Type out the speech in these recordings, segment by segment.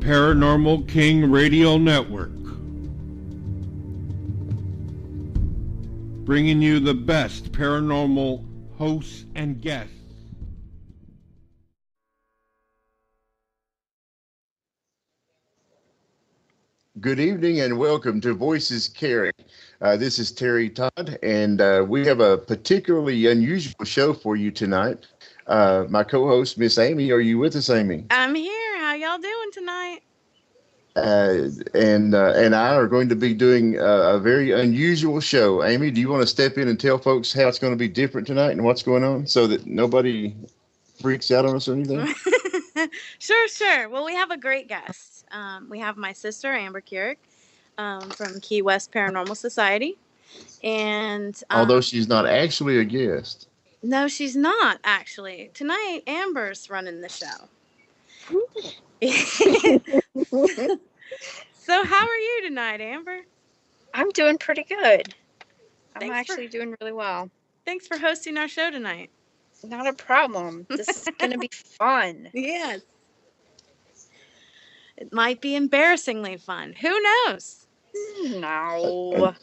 Paranormal King Radio Network, bringing you the best paranormal hosts and guests. Good evening and welcome to Voices Kirik. This is Terry Todd, and we have a particularly unusual show for you tonight. My co-host, Miss Amy, are you with us, Amy? I'm here. How y'all doing tonight? And I are going to be doing a very unusual show. Amy, do you want to step in and tell folks how it's going to be different tonight and what's going on so that nobody freaks out on us or anything? Sure. Well, we have a great guest. We have my sister, Amber Kirik, from Key West Paranormal Society. And although she's not actually a guest. No, she's not, actually. Tonight, Amber's running the show. So how are you tonight, Amber? I'm doing pretty good. I'm actually doing really well. Thanks for hosting our show tonight. Not a problem. This is going to be fun. Yes. It might be embarrassingly fun. Who knows? No.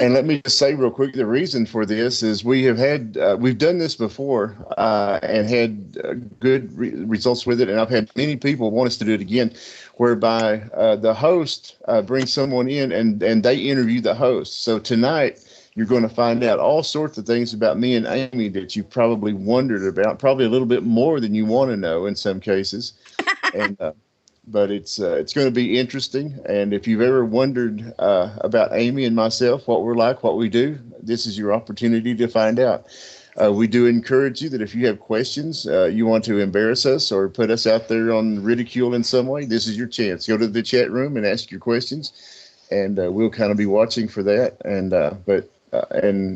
And let me just say real quick, the reason for this is we've done this before and had good results with it. And I've had many people want us to do it again, whereby the host brings someone in and they interview the host. So tonight, you're going to find out all sorts of things about me and Amy that you probably wondered about, probably a little bit more than you want to know in some cases. And but it's going to be interesting. And if you've ever wondered about Amy and myself, what we're like, what we do, this is your opportunity to find out. We do encourage you that if you have questions, you want to embarrass us or put us out there on ridicule in some way, this is your chance. Go to the chat room and ask your questions, and we'll kind of be watching for that. And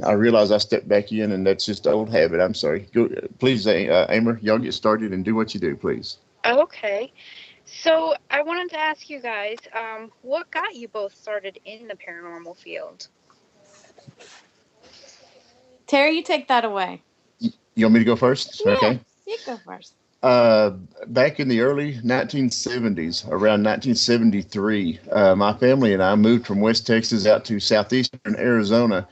I realize I stepped back in, and that's just old habit. I'm sorry. Go, please, Amber, y'all get started and do what you do, please. Okay. So I wanted to ask you guys, what got you both started in the paranormal field? Terry, you take that away. You want me to go first? Yeah, okay. You go first. Back in the early 1970s, around 1973, my family and I moved from West Texas out to southeastern Arizona.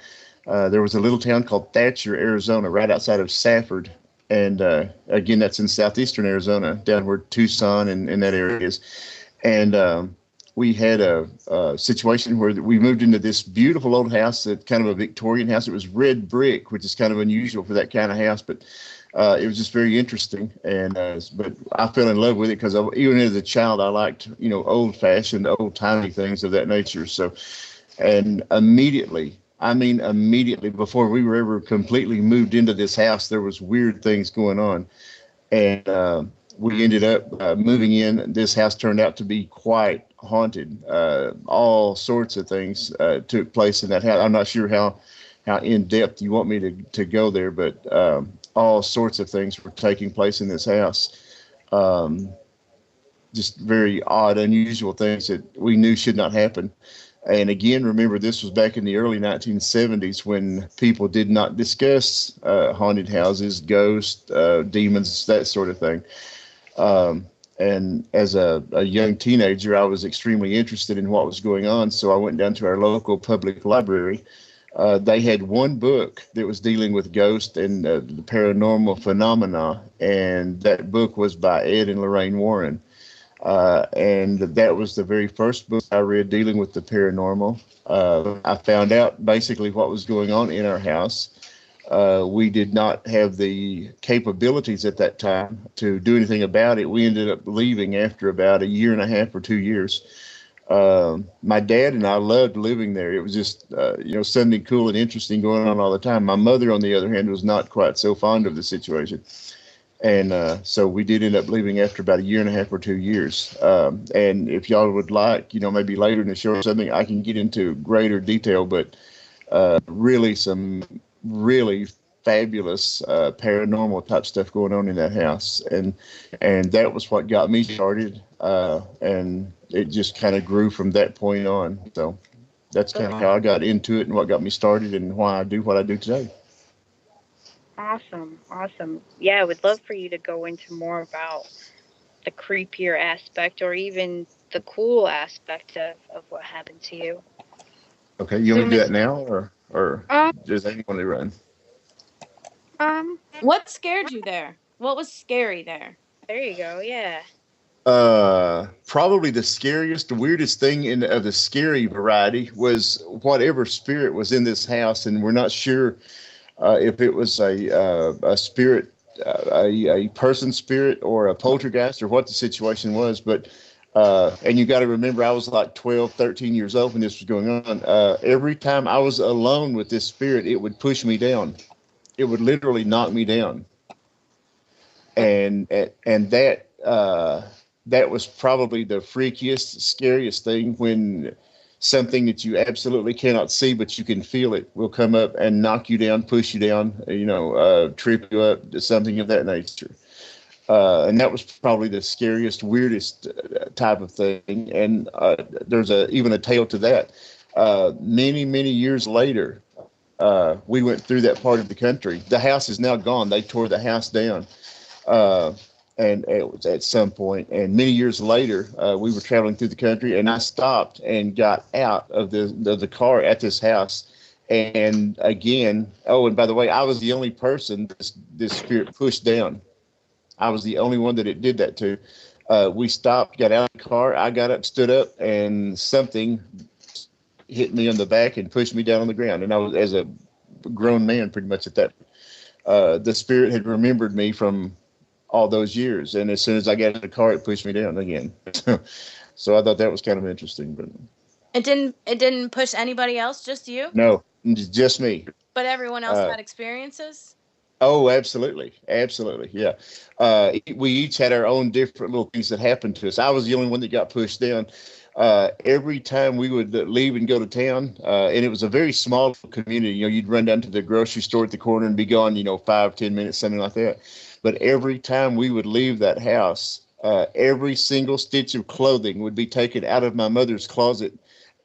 There was a little town called Thatcher, Arizona, right outside of Safford. And again, that's in southeastern Arizona, down where Tucson and that area is. And we had a situation where we moved into this beautiful old house, that kind of a Victorian house. It was red brick, which is kind of unusual for that kind of house, but it was just very interesting. And but I fell in love with it because even as a child, I liked, old-fashioned, old-timey things of that nature. So, and immediately, before we were ever completely moved into this house, there was weird things going on. And we ended up moving in. This house turned out to be quite haunted. All sorts of things took place in that house. I'm not sure how in-depth you want me to go there, but all sorts of things were taking place in this house. Just very odd, unusual things that we knew should not happen. And again, remember, this was back in the early 1970s when people did not discuss haunted houses, ghosts, demons, that sort of thing. And as a young teenager, I was extremely interested in what was going on. So I went down to our local public library. They had one book that was dealing with ghosts and the paranormal phenomena. And that book was by Ed and Lorraine Warren. And that was the very first book I read dealing with the paranormal. I found out basically what was going on in our house. We did not have the capabilities at that time to do anything about it. We ended up leaving after about a year and a half or 2 years. My dad and I loved living there. It was just, something cool and interesting going on all the time. My mother, on the other hand, was not quite so fond of the situation. And so we did end up leaving after about a year and a half or 2 years. And if y'all would like, maybe later in the show or something, I can get into greater detail, but really some really fabulous paranormal type stuff going on in that house. And that was what got me started. And it just kind of grew from that point on. So that's kind of how I got into it and what got me started and why I do what I do today. Awesome. Yeah, I would love for you to go into more about the creepier aspect, or even the cool aspect of what happened to you. Okay, you So, want me to do Miss, that now, or does anyone to run? um, What scared you there? What was scary there? there you go. Yeah. Probably the scariest, the weirdest thing of the scary variety was whatever spirit was in this house, and we're not sure if it was a spirit, a person spirit, or a poltergeist, or what the situation was. But and you got to remember, I was like 12, 13 years old when this was going on. Every time I was alone with this spirit, it would push me down. It would literally knock me down, and that was probably the freakiest, scariest thing, when something that you absolutely cannot see but you can feel it will come up and knock you down, push you down, trip you up, something of that nature. And that was probably the scariest, weirdest type of thing. And there's even a tale to that. Many years later, we went through that part of the country. The house is now gone. They tore the house down. Uh, and it was at some point, and many years later, we were traveling through the country, and I stopped and got out of the car at this house. And again, oh, and by the way, I was the only person this spirit pushed down. I was the only one that it did that to. We stopped, got out of the car. I got up, stood up, and something hit me on the back and pushed me down on the ground. And I was, as a grown man, pretty much at that. The spirit had remembered me from all those years, and as soon as I got in the car, it pushed me down again. So I thought that was kind of interesting. But It didn't push anybody else, just you? no, just me. But everyone else had experiences? Oh, absolutely. Absolutely. Yeah. We each had our own different little things that happened to us. I was the only one that got pushed down. Every time we would leave and go to town, and it was a very small community, you'd run down to the grocery store at the corner and be gone, 5-10 minutes, something like that. But every time we would leave that house, every single stitch of clothing would be taken out of my mother's closet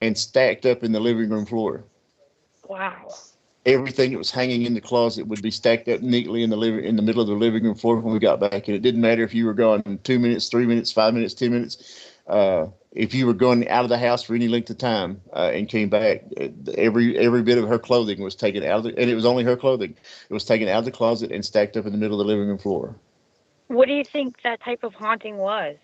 and stacked up in the living room floor. Wow. Everything that was hanging in the closet would be stacked up neatly in the middle of the living room floor when we got back. And it didn't matter if you were gone 2 minutes, 3 minutes, 5 minutes, 10 minutes. If you were going out of the house for any length of time and came back, every bit of her clothing was taken out and it was only her clothing. It was taken out of the closet and stacked up in the middle of the living room floor. What do you think that type of haunting was?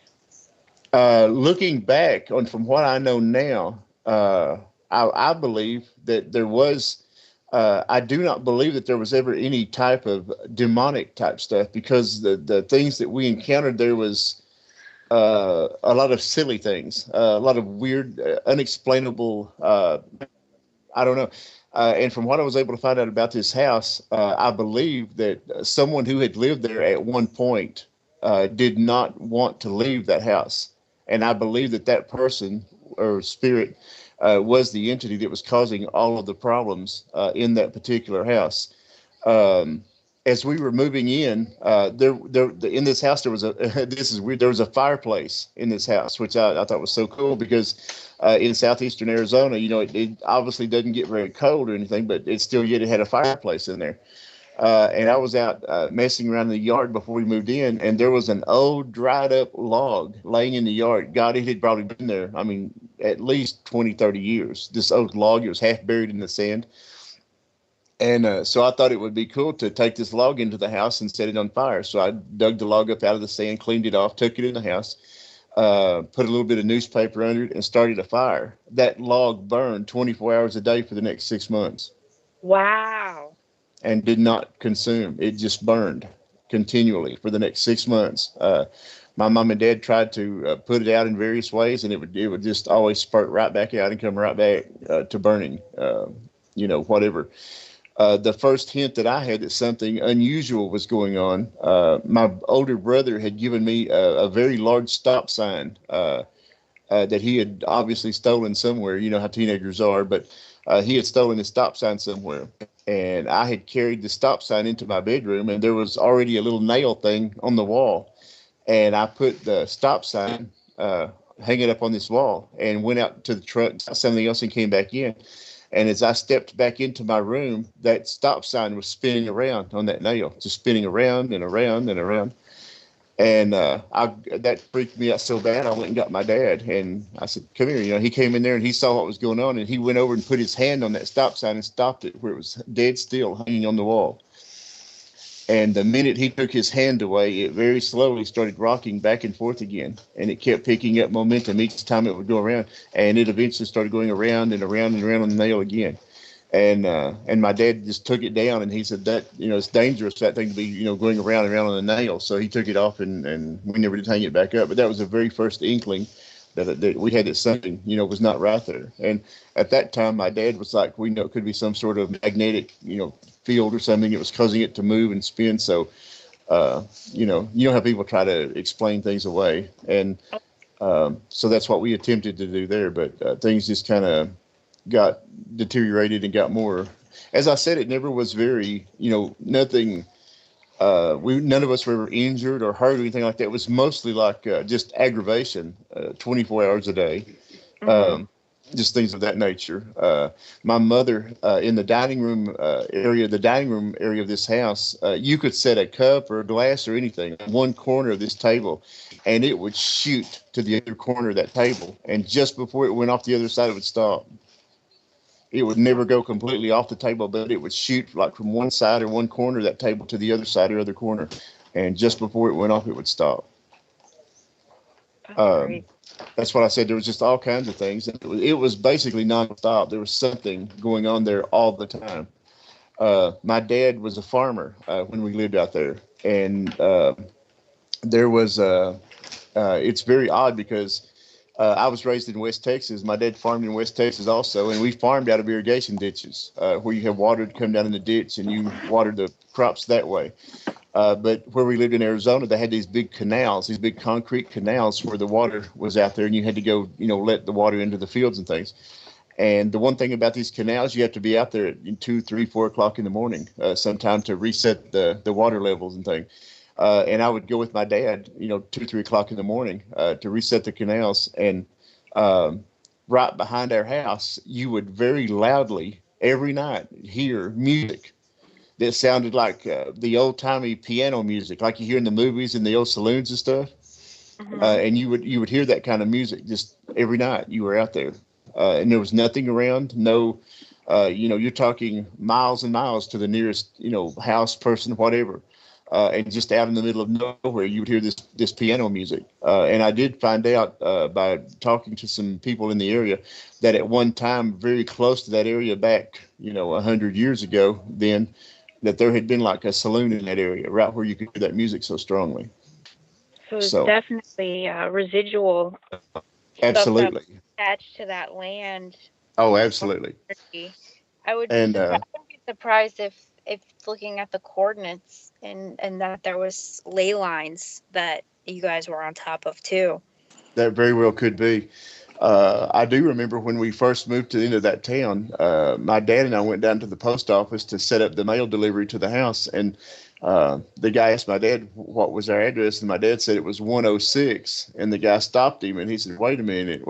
Looking back from what I know now, I believe that there was. I do not believe that there was ever any type of demonic type stuff, because the things that we encountered there was a lot of silly things, a lot of weird, unexplainable. I don't know. And from what I was able to find out about this house, I believe that someone who had lived there at one point did not want to leave that house. And I believe that person or spirit was the entity that was causing all of the problems in that particular house. As we were moving in, in this house, there was this is weird, there was a fireplace in this house, which I thought was so cool, because in southeastern Arizona, it obviously doesn't get very cold or anything, but it had a fireplace in there. And I was out messing around in the yard before we moved in, and there was an old dried up log laying in the yard. God, it had probably been there, I mean, at least 20, 30 years. This old log, it was half buried in the sand. And so I thought it would be cool to take this log into the house and set it on fire. So I dug the log up out of the sand, cleaned it off, took it in the house, put a little bit of newspaper under it, and started a fire. That log burned 24 hours a day for the next 6 months. Wow. And did not consume. It just burned continually for the next 6 months. My mom and dad tried to put it out in various ways, and it would just always spurt right back out and come right back to burning, whatever. The first hint that I had that something unusual was going on, my older brother had given me a very large stop sign that he had obviously stolen somewhere. You know how teenagers are, but he had stolen a stop sign somewhere. And I had carried the stop sign into my bedroom, and there was already a little nail thing on the wall. And I put the stop sign, hang it up on this wall, and went out to the truck, something else, and came back in. And as I stepped back into my room, that stop sign was spinning around on that nail, just spinning around and around and around. And that freaked me out so bad. I went and got my dad, and I said, "Come here." He came in there and he saw what was going on, and he went over and put his hand on that stop sign and stopped it where it was dead still, hanging on the wall. And the minute he took his hand away, it very slowly started rocking back and forth again, and it kept picking up momentum each time it would go around, and it eventually started going around and around and around on the nail again. And my dad just took it down, and he said that it's dangerous for that thing to be going around and around on the nail. So he took it off, and we never did hang it back up. But that was the very first inkling that we had that something was not right there. And at that time, my dad was like, we know it could be some sort of magnetic field or something that was causing it to move and spin. So you know how people try to explain things away, and so that's what we attempted to do there. But things just kind of got deteriorated and got more. As I said, it never was very, nothing. None of us were ever injured or hurt or anything like that. It was mostly like just aggravation, 24 hours a day, just things of that nature. My mother, in the dining room area of this house, you could set a cup or a glass or anything on one corner of this table, and it would shoot to the other corner of that table. And just before it went off the other side, it would stop. It would never go completely off the table, but it would shoot like from one side or one corner of that table to the other side or other corner. And just before it went off, it would stop. That's what I said. There was just all kinds of things. It was basically nonstop. There was something going on there all the time. My dad was a farmer when we lived out there. And there was, it's very odd because I was raised in West Texas. My dad farmed in West Texas also, and we farmed out of irrigation ditches where you have water to come down in the ditch and you water the crops that way. But where we lived in Arizona, they had these big canals, these big concrete canals where the water was out there, and you had to go, let the water into the fields and things. And the one thing about these canals, you have to be out there at 2, 3, 4 o'clock in the morning sometime to reset the water levels and things. And I would go with my dad, 2, 3 o'clock in the morning to reset the canals. And right behind our house, you would very loudly every night hear music that sounded like the old timey piano music, like you hear in the movies in the old saloons and stuff. And you would hear that kind of music just every night you were out there. And there was nothing around. No, you're talking miles and miles to the nearest, house, person, whatever. And just out in the middle of nowhere, you would hear this piano music. And I did find out by talking to some people in the area that at one time, very close to that area back, 100 years ago, then that there had been like a saloon in that area, right where you could hear that music so strongly. So it's definitely residual. Absolutely. Stuff attached to that land. Oh, absolutely. I would be surprised if looking at the coordinates and that there was ley lines that you guys were on top of too. That very well could be. I do remember when we first moved to the end of that town, my dad and I went down to the post office to set up the mail delivery to the house. And the guy asked my dad what was our address, and my dad said it was 106. And the guy stopped him, and he said, wait a minute.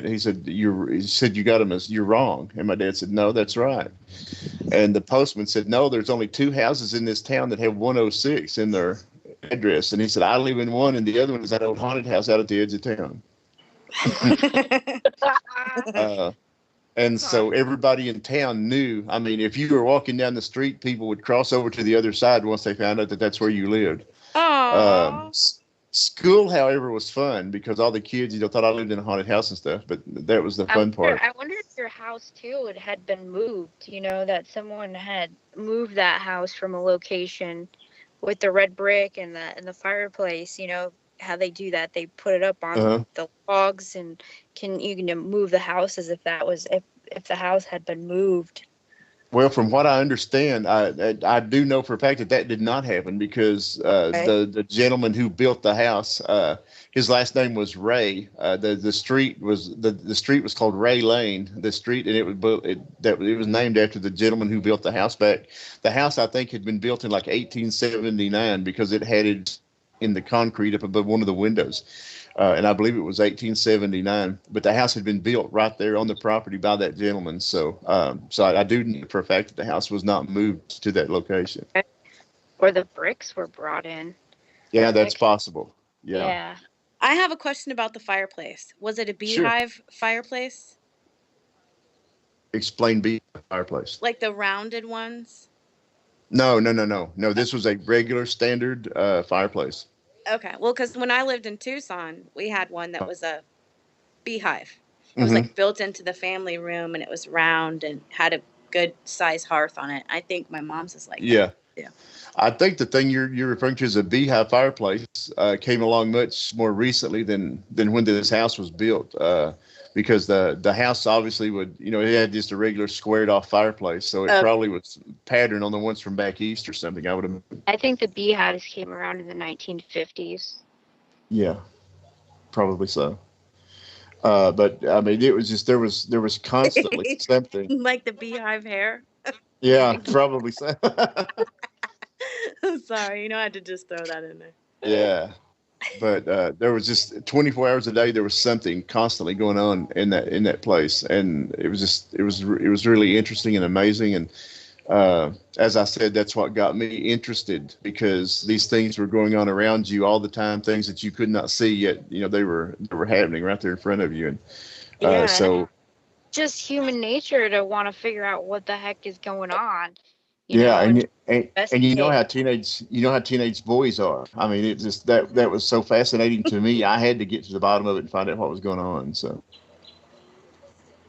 He said, you got him as you're wrong. And my dad said, no, that's right. And the postman said, no, there's only 2 houses in this town that have 106 in their address. And he said, I live in one, and the other one is that old haunted house out at the edge of town. And so everybody in town knew. I mean, if you were walking down the street, people would cross over to the other side once they found out that that's where you lived. School, however, was fun because all the kids, thought I lived in a haunted house and stuff. But that was the fun part. I wonder if your house too had been moved. That someone had moved that house from a location with the red brick and the fireplace. How they do that, they put it up on the logs, and you can move the house as if that was if the house had been moved. Well, from what I understand, I do know for a fact that did not happen because the gentleman who built the house, his last name was Ray. The street was called Ray Lane. The street, and it was named after the gentleman who built the house back. The house, I think, had been built in like 1879 because it had it in the concrete up above one of the windows. And I believe it was 1879, but the house had been built right there on the property by that gentleman. So I do know for a fact that the house was not moved to that location. Or the bricks were brought in. Yeah, that's possible. Yeah. Yeah. I have a question about the fireplace. Was it a Sure. beehive fireplace? Explain being a fireplace. Like the rounded ones? No. This was a regular standard fireplace. Okay. Well, because when I lived in Tucson, we had one that was a beehive. It was Hmm. like built into the family room and it was round and had a good size hearth on it. I think my mom's is like that. Yeah. Yeah. I think the thing you're referring to as a beehive fireplace came along much more recently than when this house was built. Because the house obviously would, it had just a regular squared off fireplace, so it Okay. probably was patterned on the ones from back east or something. I would have. I think the beehives came around in the 1950s. Yeah, probably so. But I mean, it was just there was constantly something. Like the beehive hair. Yeah, probably so. I'm sorry. I had to just throw that in there. Yeah. But there was just 24 hours a day. There was something constantly going on in that place, and it was really interesting and amazing. And as I said, that's what got me interested, because these things were going on around you all the time, things that you could not see yet. They were happening right there in front of you, and Yeah, so just human nature to want to figure out what the heck is going on, yeah, and and you know investigate. how teenage boys are. I mean, it just that was so fascinating to me. I had to get to the bottom of it and find out what was going on. So.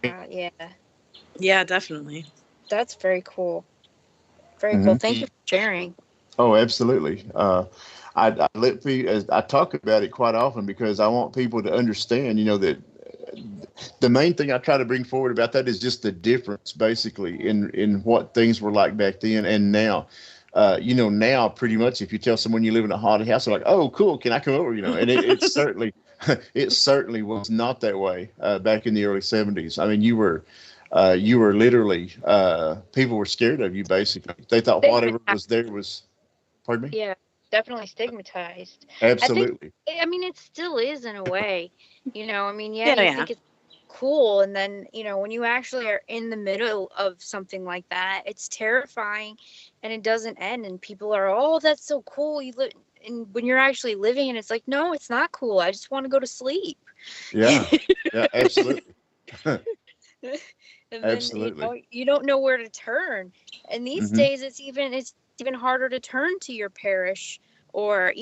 Yeah, Yeah, definitely. that's very cool. Very cool. Mhm. Thank you for sharing. Oh, absolutely. I talk about it quite often because I want people to understand, that the main thing I try to bring forward about that is just the difference, basically, in what things were like back then and now. Now pretty much if you tell someone you live in a haunted house, they're like, "Oh, cool, can I come over?" And it certainly, it certainly was not that way back in the early '70s. I mean, you were literally, people were scared of you. Basically, they thought whatever was there was. Pardon me? Yeah, definitely stigmatized. I think, Absolutely. I mean, it still is in a way. I mean, yeah, Yeah, you yeah. think it's cool, and then, when you actually are in the middle of something like that, it's terrifying, and it doesn't end, and people are, oh, that's so cool. And when you're actually living, and it's like, no, it's not cool. I just want to go to sleep. Yeah. Yeah. Absolutely. And then, Absolutely. you don't know where to turn. And these Hmm. days it's even harder to turn to your parish, or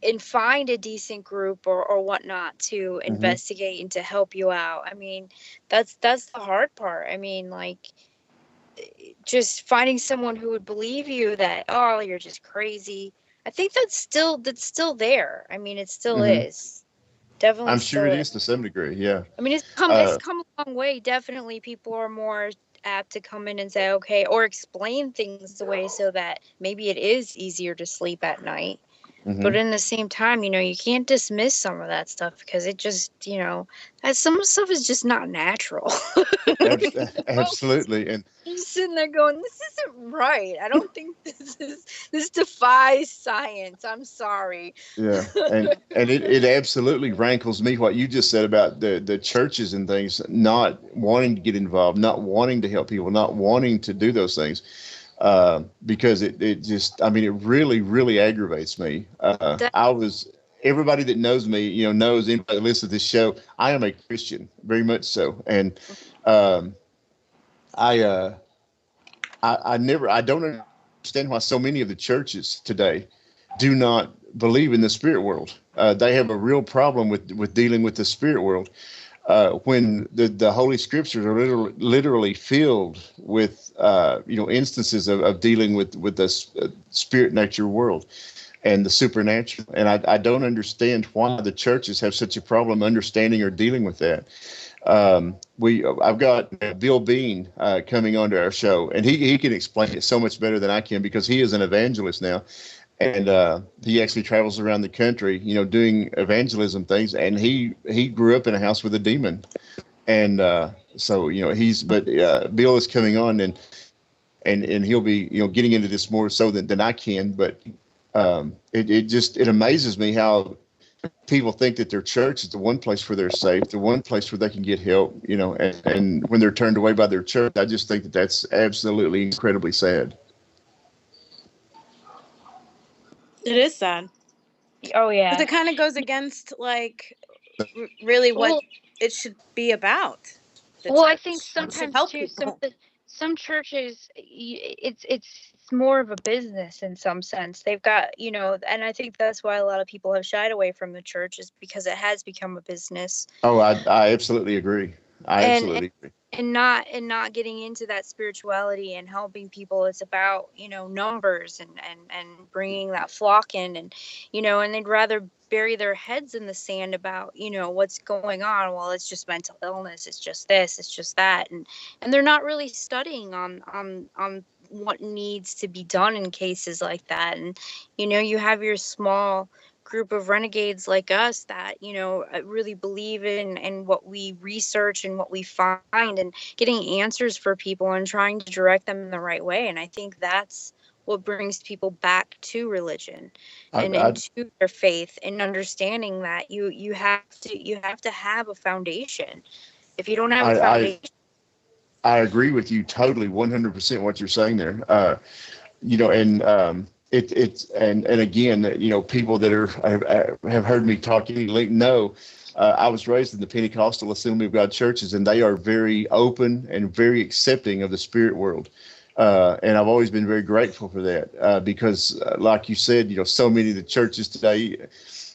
and find a decent group, or whatnot, to Hmm. investigate and to help you out. I mean, that's the hard part. I mean, like, just finding someone who would believe you that, oh, you're just crazy. I think that's still there. I mean, it still Hmm. is. Definitely I'm sure still it is. is to some degree. Yeah. I mean, it's Uh, come a long way. Definitely, people are more apt to come in and say, okay, or explain things away so that maybe it is easier to sleep at night. But mhm. in the same time, you can't dismiss some of that stuff, because it just, some stuff is just not natural. Abs- know? absolutely. And You're just sitting there going, this isn't right. I don't think this defies science. I'm sorry. yeah, and it absolutely rankles me what you just said about the churches and things not wanting to get involved, not wanting to help people, not wanting to do those things. Because it just, I mean, it really, really aggravates me. That- Everybody that knows me, knows, anybody that listens to this show, I am a Christian, very much so. And um, I, uh, I don't understand why so many of the churches today do not believe in the spirit world. They have a real problem with dealing with the spirit world, when the Holy Scriptures are literally filled with instances of dealing with the spirit nature world and the supernatural. And I don't understand why the churches have such a problem understanding or dealing with that. I've got Bill Bean coming onto our show, and he can explain it so much better than I can, because he is an evangelist now, and he actually travels around the country, doing evangelism things. And he grew up in a house with a demon, and so Bill is coming on, and he'll be getting into this more so than I can. But it amazes me how people think that their church is the one place where they're safe, the one place where they can get help, and when they're turned away by their church. I just think that that's absolutely incredibly sad. It is sad. Oh Because yeah. it kind of goes against like really what Well, it should be about. The Well, I think church. It should sometimes help too, people. some churches, it's more of a business in some sense. They've got, and I think that's why a lot of people have shied away from the church, is because it has become a business. Oh, I absolutely agree. I and absolutely agree. and not getting into that spirituality and helping people. It's about, numbers and bringing that flock in, and they'd rather bury their heads in the sand about, what's going on. Well, it's just mental illness, it's just this, it's just that, and they're not really studying on what needs to be done in cases like that. And you have your small group of renegades like us that really believe in what we research and what we find, and getting answers for people and trying to direct them in the right way. And I think that's what brings people back to religion I, and I, into their faith, and understanding that you have to have a foundation. If you don't have a I, foundation. I agree with you totally, 100% what you're saying there. And it's and again, people that have heard me talk any length know. I was raised in the Pentecostal Assembly of God churches, and they are very open and very accepting of the spirit world. And I've always been very grateful for that, because, like you said, so many of the churches today,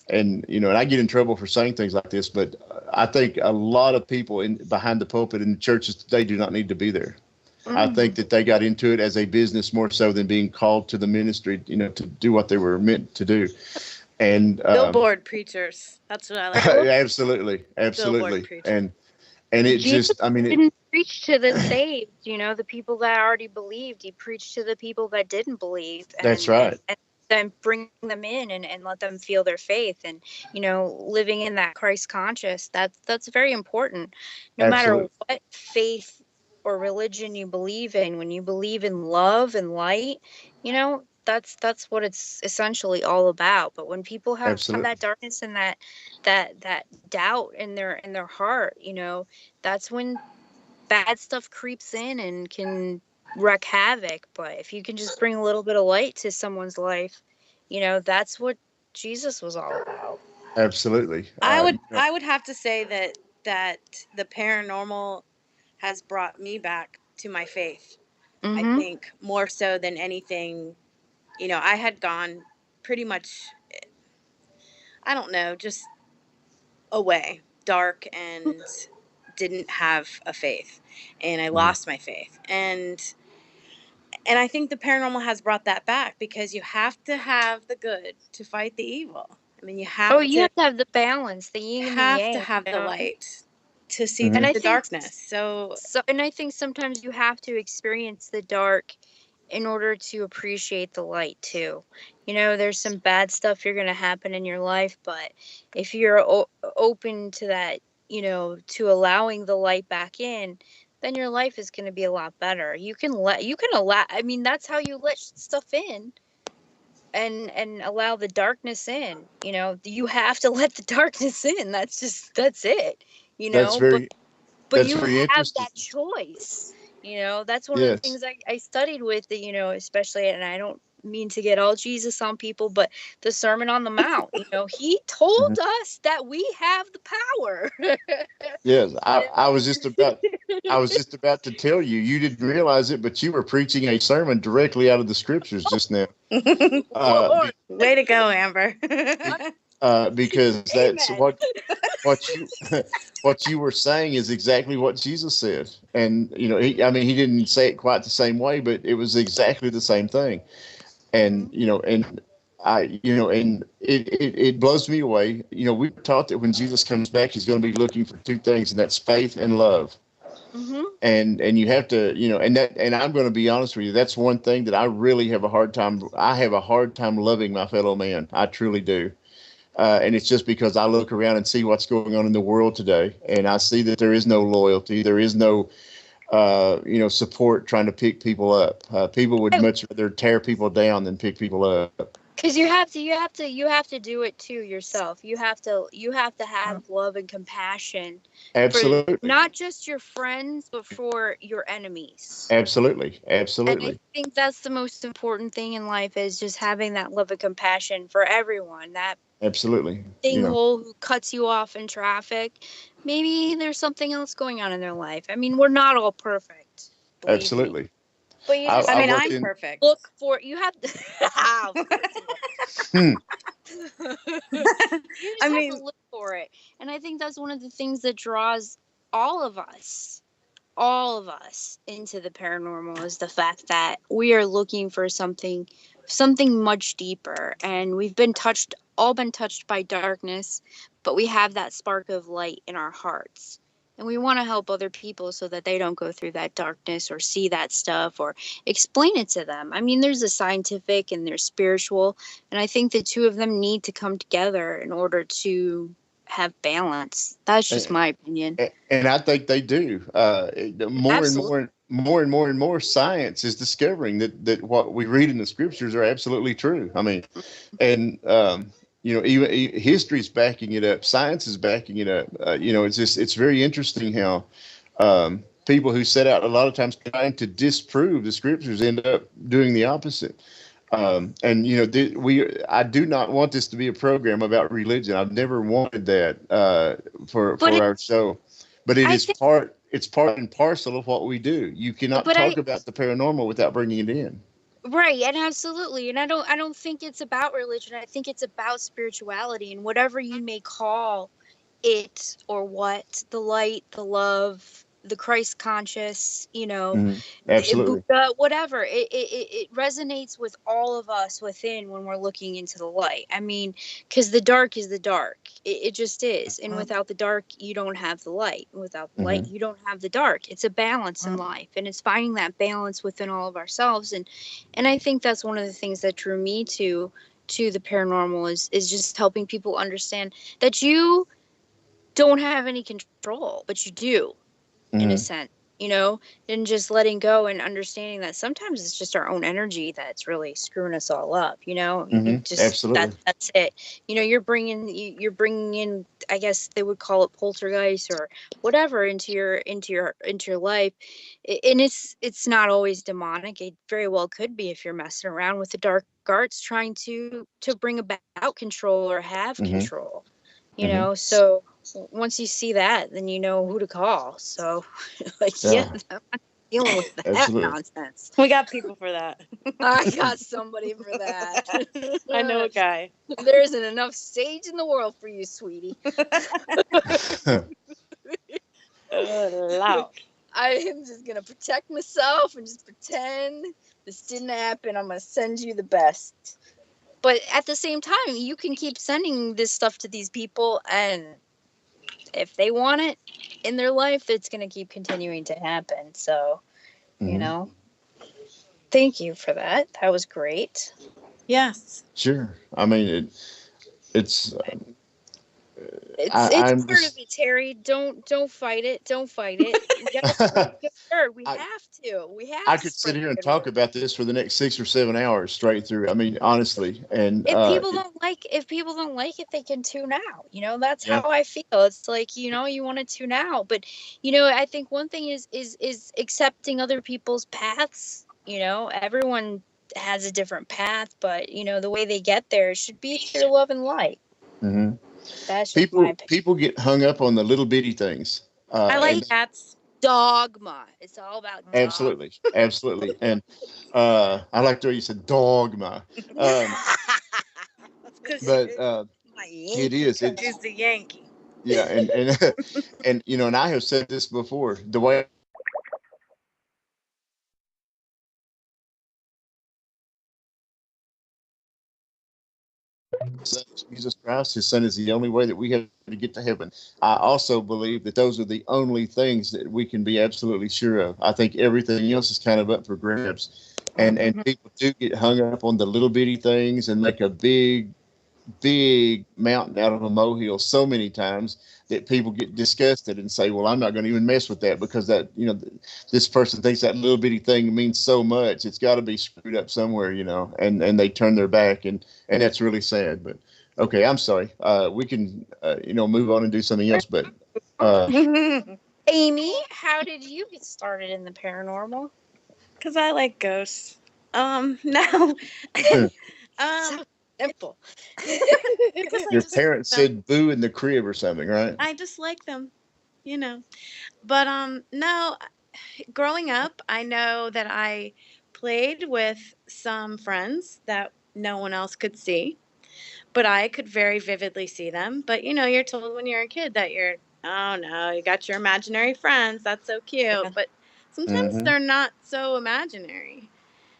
and I get in trouble for saying things like this, but I think a lot of people behind the pulpit in the churches today do not need to be there. I think that they got into it as a business more so than being called to the ministry, to do what they were meant to do. And Billboard preachers. That's what I like. absolutely, Billboard absolutely, preachers. and it Jesus just, I mean, didn't preach to the saved, the people that already believed. He preached to the people that didn't believe, that's and right, then bring them in, and let them feel their faith, and living in that Christ conscious. That's very important. No matter absolutely, what faith or religion you believe in, when you believe in love and light, that's what it's essentially all about. But when people have absolutely, that darkness and that doubt in their heart, that's when bad stuff creeps in and can wreak havoc. But if you can just bring a little bit of light to someone's life, that's what Jesus was all about. absolutely. I would have to say that the paranormal has brought me back to my faith. I Mm-hmm. think more so than anything. I had gone pretty much, I don't know, just away, dark, and didn't have a faith, and I Mhm. lost my faith. And I think the paranormal has brought that back, because you have to have the good to fight the evil. I mean, you Oh, have you to have to have the balance, the yin and the have to yang, have the light to see And through Mhm. I the think darkness. So sometimes you have to experience the dark in order to appreciate the light too. There's some bad stuff you're going to happen in your life, but if you're open to that, to allowing the light back in, then your life is going to be a lot better. You can allow, I mean, that's how you let stuff in, and allow the darkness in. You have to let the darkness in. That's it. you That's know but very, but that's you very have interesting. that choice. That's one of the Yes. things I studied with the, especially, and I don't mean to get all Jesus on people, but the Sermon on the Mount, he told Mhm. us that we have the power. Yes. you I was just about, I was just about to tell you, you didn't realize it, but you were preaching a sermon directly out of the scriptures just now. Lord, way to go, Amber. Because that's amen. what you what you were saying is exactly what Jesus said. And I mean, he didn't say it quite the same way, but it was exactly the same thing. And Mhm. and and it blows me away. We were taught that when Jesus comes back, he's going to be looking for two things, and that's faith and love. Mhm. And you have to, and I'm going to be honest with you, that's one thing that I really have a hard time. I have a hard time loving my fellow man. I truly do. And it's just because I look around and see what's going on in the world today, and I see that there is no loyalty, there is no, support trying to pick people up. People would I, much rather tear people down than pick people up. Because you have to do it too yourself. You have to have love and compassion for Absolutely. not just your friends, but for your enemies. Absolutely. And I Absolutely. think that's the most important thing in life, is just having that love and compassion for everyone. That Absolutely. sinkhole who cuts you off in traffic, maybe there's something else going on in their life. I mean, we're not all perfect, believe me. Absolutely. But you just I I mean, have worked I'm to in. perfect. look for, you have to, of course Hmm, you are. You I just have to mean, look for it. And I think that's one of the things that draws all of us all of us into the paranormal, is the fact that we are looking for something much deeper, and we've been touched by darkness, but we have that spark of light in our hearts, and we want to help other people so that they don't go through that darkness or see that stuff or explain it to them. I mean, there's a scientific and there's spiritual, and I think the two of them need to come together in order to have balance. That's just my opinion. and I think they do. More and Absolutely. more, more and more and more, science is discovering that what we read in the scriptures are absolutely true. I mean, and even history's backing it up. Science is backing it up. It's very interesting how people who set out a lot of times trying to disprove the scriptures end up doing the opposite. And I do not want this to be a program about religion. I've never wanted that for But our show, but I think, it's part and parcel of what we do. You cannot but talk about the paranormal without bringing it in. right, and absolutely, and I don't think it's about religion. I think it's about spirituality, and whatever you may call it, or what, the light, the love, the Christ conscious, Hmm. Absolutely. Buddha, whatever. It resonates with all of us within when we're looking into the light. I mean, because the dark is the dark. It just is. And without the dark, you don't have the light. Without the light, Hmm. you don't have the dark. It's a balance in life. And it's finding that balance within all of ourselves. And I think that's one of the things that drew me to the paranormal, is just helping people understand that you don't have any control, but you do, in a Hmm. sense, and just letting go and understanding that sometimes it's just our own energy that's really screwing us all up. You Hmm. just, Absolutely. that's it. You're bringing in, I guess they would call it poltergeist or whatever, into your life. And it's not always demonic. It very well could be, if you're messing around with the dark arts trying to bring about control or have Hmm. control. Hmm. So once you see that, then you know who to call. So, like, yeah, Yeah. I'm not dealing with that Absolutely. nonsense. we got people for that. I got somebody for that. I know a guy. There isn't enough sage in the world for you, sweetie. Loud. I am just gonna protect myself and just pretend this didn't happen. I'm gonna send you the best. But at the same time, you can keep sending this stuff to these people, and if they want it in their life, it's going to keep continuing to happen. So, you Hmm. know, thank you for that. That was great. Yes. Sure. I mean, it's It's I'm part of just. it, Terry. Don't fight it. Don't fight it. We got to spread the good word. We I, have to. We have I to could sit spread here the and good talk word. about this for the next 6 or 7 hours straight through. I mean, honestly, and If people don't like it, they can tune out. That's yeah, how I feel. It's like, you want to tune out, but I think one thing is accepting other people's paths. Everyone has a different path, but the way they get there should be through love and light. hmm That's just my people get hung up on the little bitty things, I and like cats. dogma. It's all about dog. absolutely, absolutely, and I like the way you said dogma, um, That's because but My it Yankee is she's it's the Yankee. yeah, and and I have said this before. The way Son is Jesus Christ, His Son is the only way that we have to get to heaven. I also believe that those are the only things that we can be absolutely sure of. I think everything else is kind of up for grabs, and cousin. people do get hung up on the little bitty things and make a big big mountain out of a molehill so many times that people get disgusted and say, well, I'm not going to even mess with that because that, this person thinks that little bitty thing means so much. It's got to be screwed up somewhere, and they turn their back, and that's really sad. But okay, I'm sorry. We can, move on and do something else. But Amy, how did you get started in the paranormal? Because I like ghosts. No. So simple. Because I your just like parents them. said boo in the crib or something, right? I just like them, But no, growing up, I know that I played with some friends that no one else could see, but I could very vividly see them. But you're told when you're a kid that oh no, you got your imaginary friends. That's so cute. Yeah. But sometimes Mm-hmm. they're not so imaginary.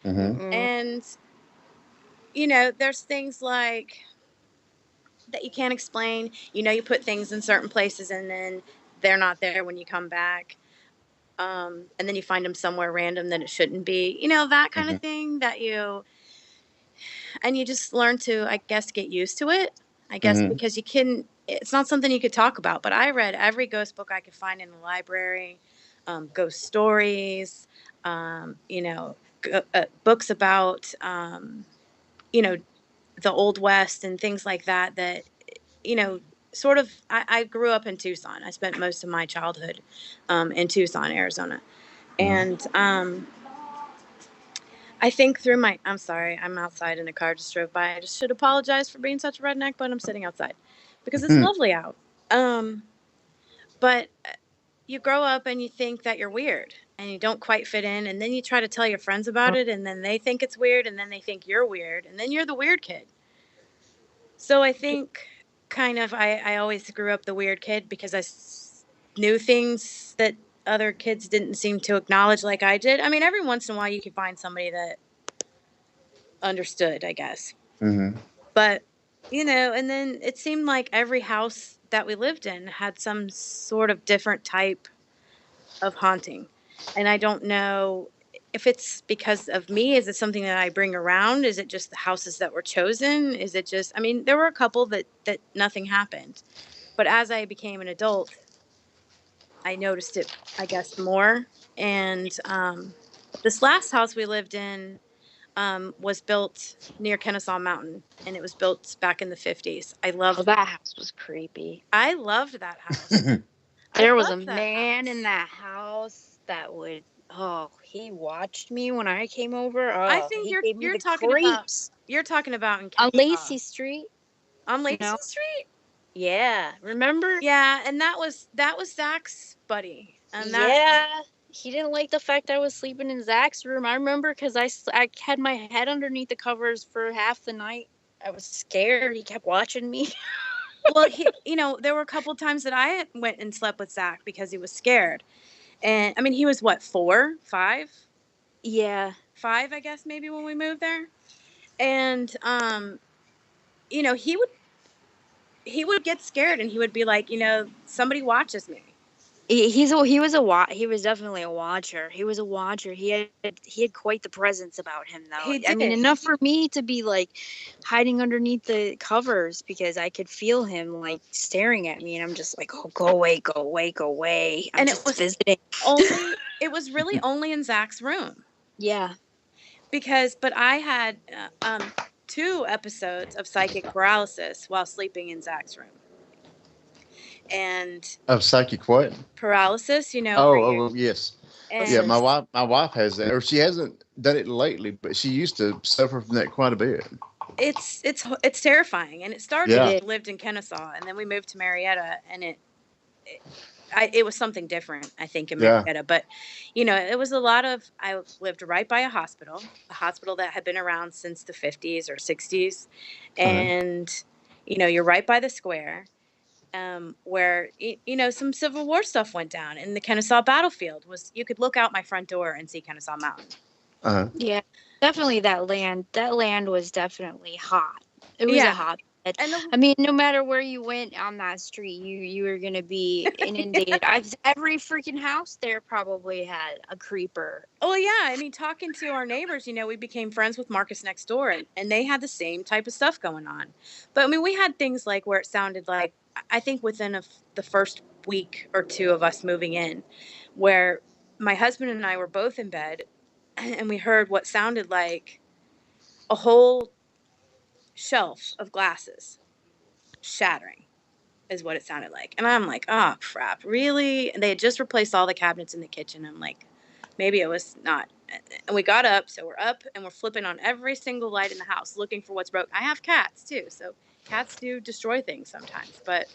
Mm-hmm. And, there's things like that you can't explain. You put things in certain places and then they're not there when you come back. And then you find them somewhere random that it shouldn't be. That kind Mm-hmm. of thing and you just learn to, I guess, get used to it. I guess Mm-hmm. because it's not something you could talk about. But I read every ghost book I could find in the library, ghost stories, books about, the Old West and things like that. You know, sort of, I grew up in Tucson. I spent most of my childhood in Tucson, Arizona. And I think I'm sorry, I'm outside and a car just drove by. I just should apologize for being such a redneck, but I'm sitting outside because it's Mm-hmm. lovely out. But you grow up and you think that you're weird and you don't quite fit in. And then you try to tell your friends about it and then they think it's weird and then they think you're weird and then you're the weird kid. So I think kind of I always grew up the weird kid because knew things that other kids didn't seem to acknowledge like I did. I mean, every once in a while you could find somebody that understood, I guess. Mm-hmm. But, and then it seemed like every house that we lived in had some sort of different type of haunting. And I don't know if it's because of me. Is it something that I bring around? Is it just the houses that were chosen? Is it just, I mean, there were a couple that nothing happened. But as I became an adult, I noticed it, I guess, more. And this last house we lived in was built near Kennesaw Mountain, and it was built back in the 50s. Oh, that house was creepy. I loved that house. I There was a loved that man house. in that house that would, he watched me when I came over. I Oh, think he you're gave me you're the talking about creeps. you're talking about in On Kennesaw. Lacey Street, On you Lacey know? Street? Yeah, remember? Yeah, and that was Zach's buddy. And that Yeah. He didn't like the fact I was sleeping in Zach's room. I remember because I had my head underneath the covers for half the night. I was scared. He kept watching me. well, there were a couple times that I went and slept with Zach because he was scared. And I mean, he was what, 4, 5? Yeah. 5, I guess, maybe when we moved there. And you know, he would get scared and he would be like, somebody watches me. He was definitely a watcher. He was a watcher. He had quite the presence about him, though. He I mean, did. enough for me to be like hiding underneath the covers because I could feel him like staring at me, and I'm just like, oh, go away, go away, go away. I'm And just visiting. it was really only in Zach's room Yeah. but I had 2 episodes of psychic paralysis while sleeping in Zach's room. And Of psychic what? paralysis, where Oh, you well, yes. Yeah, and my wife has that, or she hasn't done it lately, but she used to suffer from that quite a bit. it's terrifying. And it started Yeah. when we lived in Kennesaw, and then we moved to Marietta, and it was something different, I think, in Yeah. Marietta. But, it was I lived right by a hospital that had been around since the 50s or 60s. Uh-huh. And, you're right by the square, where, some Civil War stuff went down. And the Kennesaw battlefield you could look out my front door and see Kennesaw Mountain. Uh-huh. Yeah. Definitely that land. That land was definitely hot. It was a Yeah. hot I mean, no matter where you went on that street, you were gonna be inundated. Every freaking house there probably had a creeper. Oh yeah, I mean, talking to our neighbors, we became friends with Marcus next door, and they had the same type of stuff going on. But I mean, we had things like where it sounded like, I think within the first week or two of us moving in, where my husband and I were both in bed, and we heard what sounded like a whole shelf of glasses shattering, is what it sounded like. And I'm like, oh crap, really? And they had just replaced all the cabinets in the kitchen. I'm like, maybe it was not. And we got up, so we're up and we're flipping on every single light in the house looking for what's broke. I have cats too, so cats do destroy things sometimes. But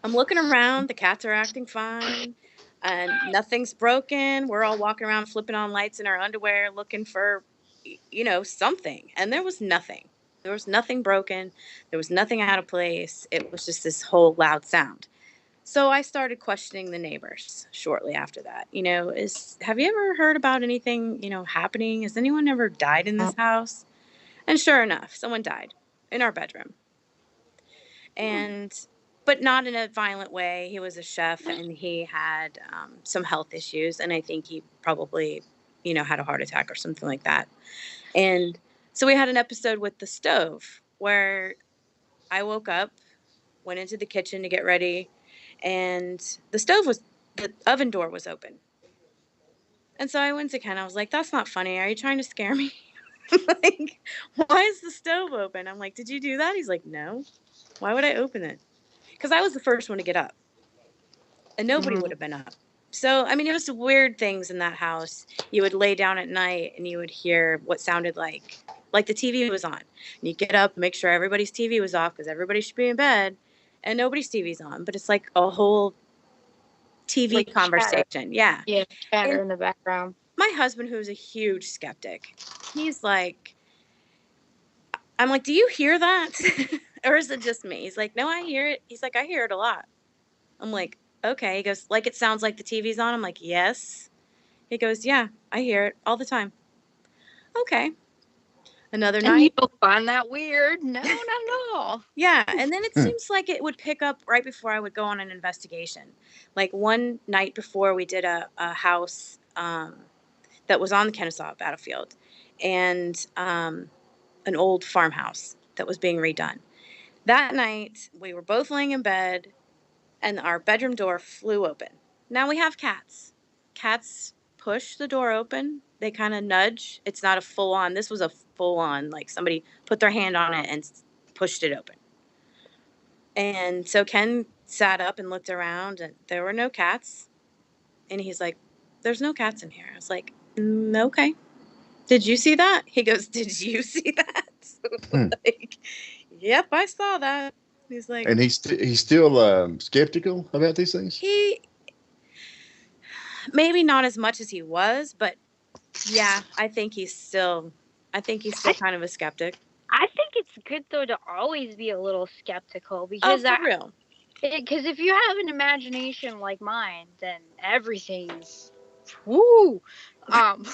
I'm looking around, the cats are acting fine, and nothing's broken. We're all walking around flipping on lights in our underwear looking for, something. And there was nothing. There was nothing broken. There was nothing out of place. It was just this whole loud sound. So I started questioning the neighbors shortly after that. Have you ever heard about anything, happening? Has anyone ever died in this house? And sure enough, someone died in our bedroom. And but not in a violent way. He was a chef and he had some health issues, and I think he probably, had a heart attack or something like that. And so we had an episode with the stove where I woke up, went into the kitchen to get ready, and the oven door was open. And so I went to Ken. I was like, "That's not funny. Are you trying to scare me? Like, why is the stove open?" I'm like, "Did you do that?" He's like, "No. Why would I open it?" Because I was the first one to get up, and nobody would have been up. So, I mean, it was weird things in that house. You would lay down at night and you would hear what sounded like the TV was on. And you get up, make sure everybody's TV was off because everybody should be in bed, and nobody's TV's on. But it's like a whole TV Like conversation. chatter. Yeah. Yeah, chatter And in the background. my husband, who's a huge skeptic, he's like, I'm like, "Do you hear that?" Or is it just me? He's like, "No, I hear it." He's like, "I hear it a lot." I'm like, "Okay." He goes, "Like it sounds like the TV's on?" I'm like, "Yes." He goes, "Yeah, I hear it all the time." Okay. Another And you night. don't find that weird? No, not at all. Yeah. And then it Hmm. seems like it would pick up right before I would go on an investigation. Like one night before we did a house that was on the Kennesaw battlefield, and an old farmhouse that was being redone. That night, we were both laying in bed and our bedroom door flew open. Now we have cats. Cats push the door open. They kind of nudge. It's not a full on. This was a full on, like somebody put their hand on it and pushed it open. And so Ken sat up and looked around, and there were no cats. And he's like, "There's no cats in here." I was like, "Okay. Did you see that?" He goes, "Did you see that?" Hmm. Like, "Yep, I saw that." He's like, And he's still skeptical about these things. he maybe not as much as he was, but yeah, I think he's still I kind of a skeptic. I think it's good though to always be a little skeptical Oh, because for real. if you have an imagination like mine, then everything's woo. Um,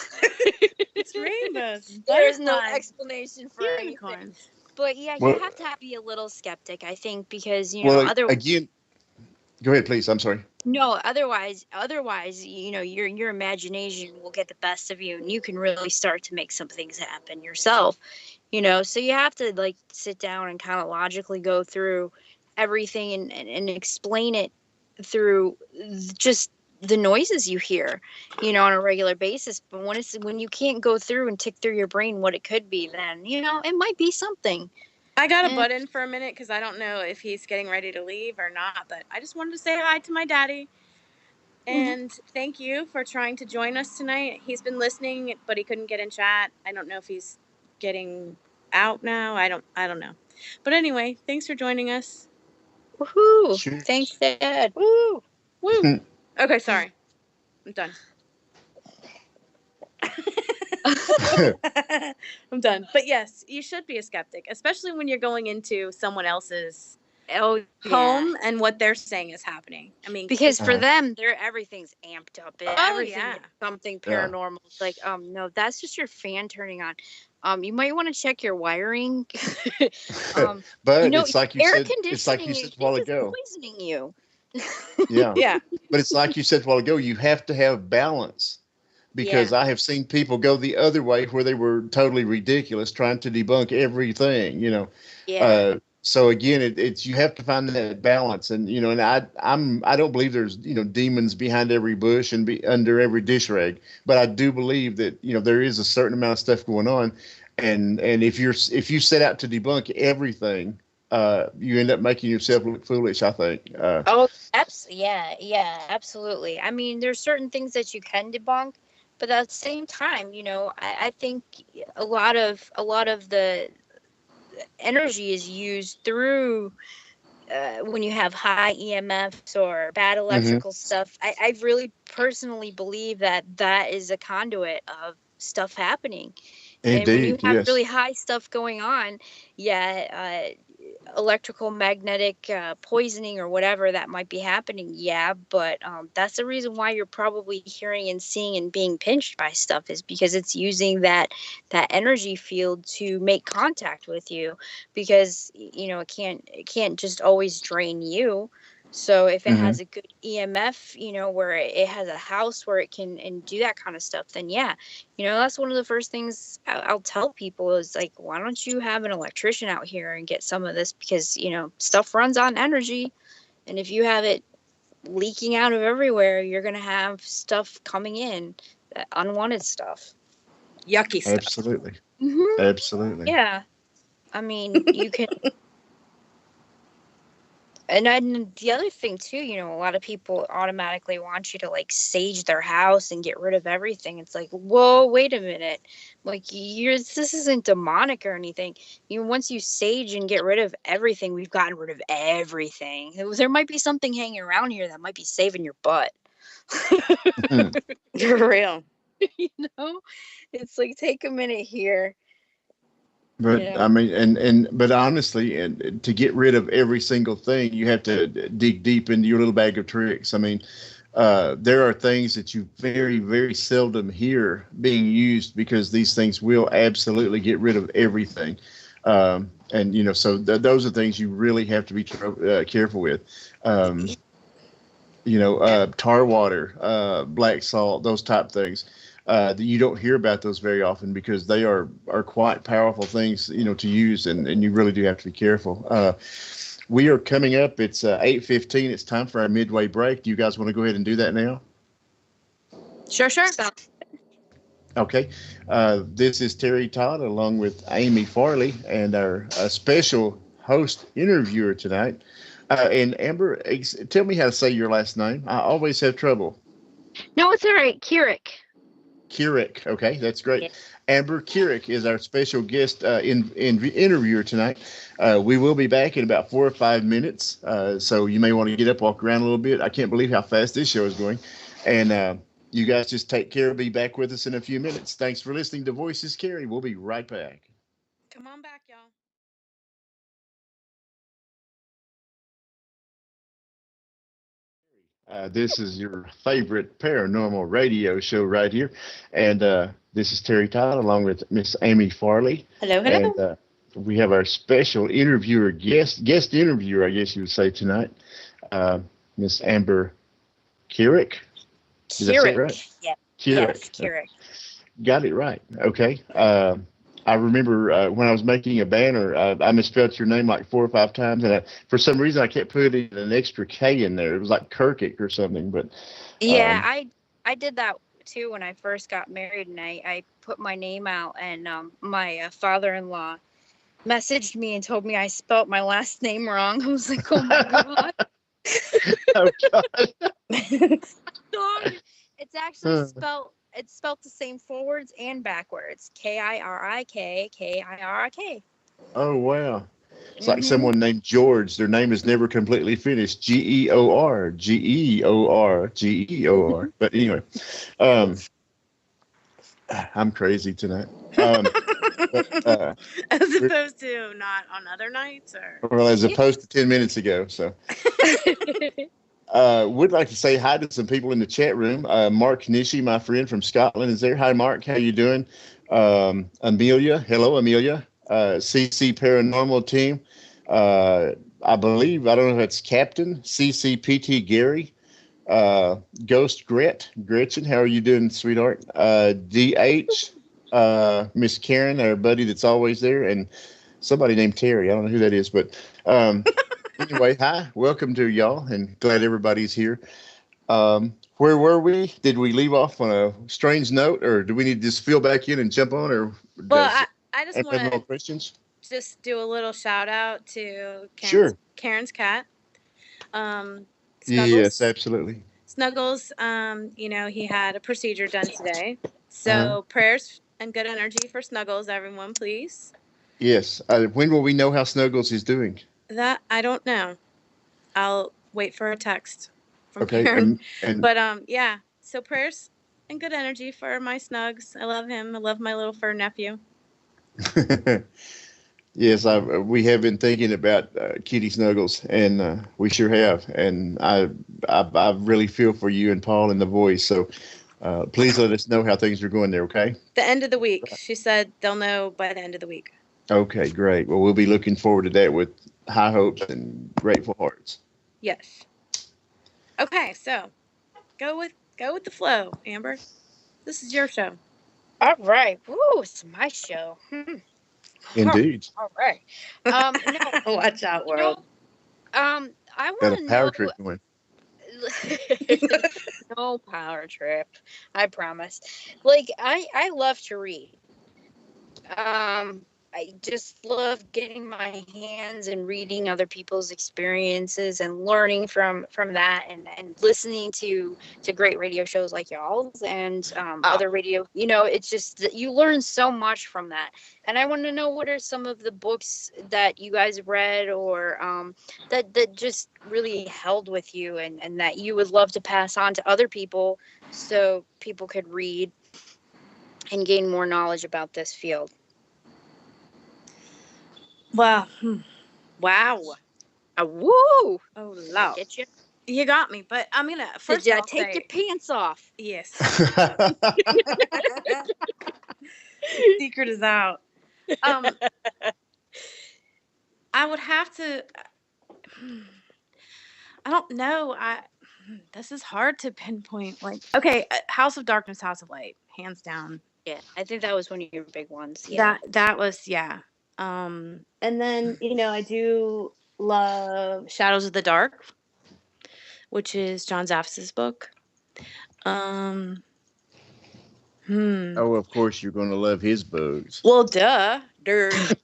It's rainbows, there's no butterflies, explanation for anything. unicorns. But yeah, you Well, have to be a little skeptic, I think, because well, again, go ahead, please. I'm sorry. no, otherwise, your imagination will get the best of you, and you can really start to make some things happen yourself. So you have to like sit down and kind of logically go through everything and explain it through just the noises you hear, on a regular basis. But when you can't go through and tick through your brain what it could be, then it might be something. I got a And butt in for a minute because I don't know if he's getting ready to leave or not, but I just wanted to say hi to my daddy. And thank you for trying to join us tonight. He's been listening, but he couldn't get in chat. I don't know if he's getting out now. I don't know. But anyway, thanks for joining us. woohoo! Sure. Thanks, Dad. Woo! Woo. Okay, sorry. I'm done. I'm done. But yes, you should be a skeptic, especially when you're going into someone else's Oh home and what they're saying is happening. I mean, because for Uh-huh. them, everything's amped up. oh Everything yeah. is something Yeah. paranormal. It's like, no, that's just your fan turning on. You might want to check your wiring. But it's like you air said. It's like conditioning you said a while is ago. poisoning you. Yeah, Yeah. but it's like you said a while ago. You have to have balance because Yeah. I have seen people go the other way where they were totally ridiculous trying to debunk everything. Yeah. So again, it's you have to find that balance, and and I don't believe there's demons behind every bush and be under every dish rag, but I do believe that there is a certain amount of stuff going on, and if you set out to debunk everything, you end up making yourself look foolish. I think. Oh, yeah, absolutely. I mean, there's certain things that you can debunk, but at the same time, I think a lot of the energy is used through when you have high EMFs or bad Hmm. electrical stuff. I really personally believe that that is a conduit of stuff happening. And when you Indeed, have yes. really high stuff going on, yeah, electrical magnetic poisoning or whatever that might be happening, yeah, but that's the reason why you're probably hearing and seeing and being pinched by stuff, is because it's using that energy field to make contact with you, because it can't just always drain you. So if it Hmm. has a good EMF, where it has a house where it can and do that kind of stuff, then yeah, that's one of the first things I'll tell people is like, why don't you have an electrician out here and get some of this? Because, stuff runs on energy. And if you have it leaking out of everywhere, you're going to have stuff coming in, unwanted stuff. Yucky stuff. Absolutely, Hmm. absolutely. Yeah. I mean, you can. And then the other thing too, a lot of people automatically want you to like sage their house and get rid of everything. It's like, whoa, wait a minute. Like this isn't demonic or anything. Once you sage and get rid of everything, we've gotten rid of everything. There might be something hanging around here that might be saving your butt. Hmm. For real. you know, it's like, take a minute here. But I mean, but honestly, and to get rid of every single thing, you have to dig deep into your little bag of tricks. I mean, there are things that you very, very seldom hear being used because these things will absolutely get rid of everything. And so those are things you really have to be careful with. Um, tar water, black salt, those type things. That you don't hear about those very often because they are quite powerful things, to use, and you really do have to be careful. We are coming up. It's 8:15. It's time for our midway break. Do you guys want to go ahead and do that now? Sure. Okay. This is Terry Todd along with Amy Farley and our special host interviewer tonight. And Amber, tell me how to say your last name. I always have trouble. No, it's all right. Kirik. Kirik. Okay, that's great. Yeah. Amber Kirik is our special guest in interviewer tonight. We will be back in about 4 or 5 minutes, so you may want to get up, walk around a little bit. I can't believe how fast this show is going. And you guys just take care. Be back with us in a few minutes. Thanks for listening to Voices Carry. We'll be right back. Come on back, y'all. This is your favorite paranormal radio show right here. And this is Terry Todd along with Miss Amy Farley. Hello. And we have our special interviewer, guest interviewer, I guess you would say tonight, Miss Amber Kirik. Did I say it right? Yeah. Kirik. Yes, Kirik. Got it right. Okay. I remember when I was making a banner, I misspelled your name like 4 or 5 times, and for some reason I kept putting an extra K in there. It was like Kirkick or something, but Yeah, um, I did that too when I first got married, and I put my name out, and my father-in-law messaged me and told me I spelt my last name wrong. I was like, oh my god. oh God. Dog. It's actually spelled the same forwards and backwards. Kirik. Oh wow. It's like Mm-hmm. someone named George. Their name is never completely finished. Geor. But anyway, um, I'm crazy tonight. But As we're, opposed to not on other nights, or well, as Yeah. opposed to 10 minutes ago. So, would like to say hi to some people in the chat room. Mark Nishi, my friend from Scotland, is there. Hi, Mark. How you doing? Amelia. Hello, Amelia. CC Paranormal Team. I believe, I don't know if it's Captain, CCPT Gary, Ghost Gretchen, how are you doing, sweetheart? DH, Miss Karen, our buddy that's always there, and somebody named Terry. I don't know who that is, but anyway, hi, welcome to y'all, and glad everybody's here. Where were we? Did we leave off on a strange note, or do we need to just fill back in and jump on, or Well, does I just anyone want have more to questions? just do a little shout out to Sure. Karen's cat, Yes, Snuggles. absolutely. Snuggles, he had a procedure done today. Uh-huh. So prayers and good energy for Snuggles, everyone, please. Yes. When will we know how Snuggles is doing? That I don't know. I'll wait for a text from Okay. Karen. And But yeah. So prayers and good energy for my Snugs. I love him. I love my little fur nephew. yes, we have been thinking about Kitty Snuggles, and we sure have. And I really feel for you and Paul and the voice. So please let us know how things are going there. Okay. The end of the week. She said they'll know by the end of the week. Okay, great. Well, we'll be looking forward to that with high hopes and grateful hearts. Yes. Okay, so go with the flow, Amber. This is your show. All right. Woo, it's my show. Indeed. All right. No, Watch out, world. I Got want a to power know. trip going. No power trip. I promise. Like I love to read. I just love getting my hands and reading other people's experiences and learning from that and listening to great radio shows like y'all's and other radio. It's just that you learn so much from that. And I want to know, what are some of the books that you guys read, or that just really held with you, and that you would love to pass on to other people so people could read and gain more knowledge about this field. Well, wow. Woo! Oh, Did I Lord. get you? You got me, but I'm gonna first Did of I all take say your pants off? yes. Secret is out. I would have to. I don't know. This is hard to pinpoint. Like, okay, House of Darkness, House of Light, hands down. Yeah, I think that was one of your big ones. Yeah. That was yeah. And then I do love Shadows of the Dark, which is John Zaffis's book. Um, Oh, of course, you're going to love his bugs. Well, duh. Since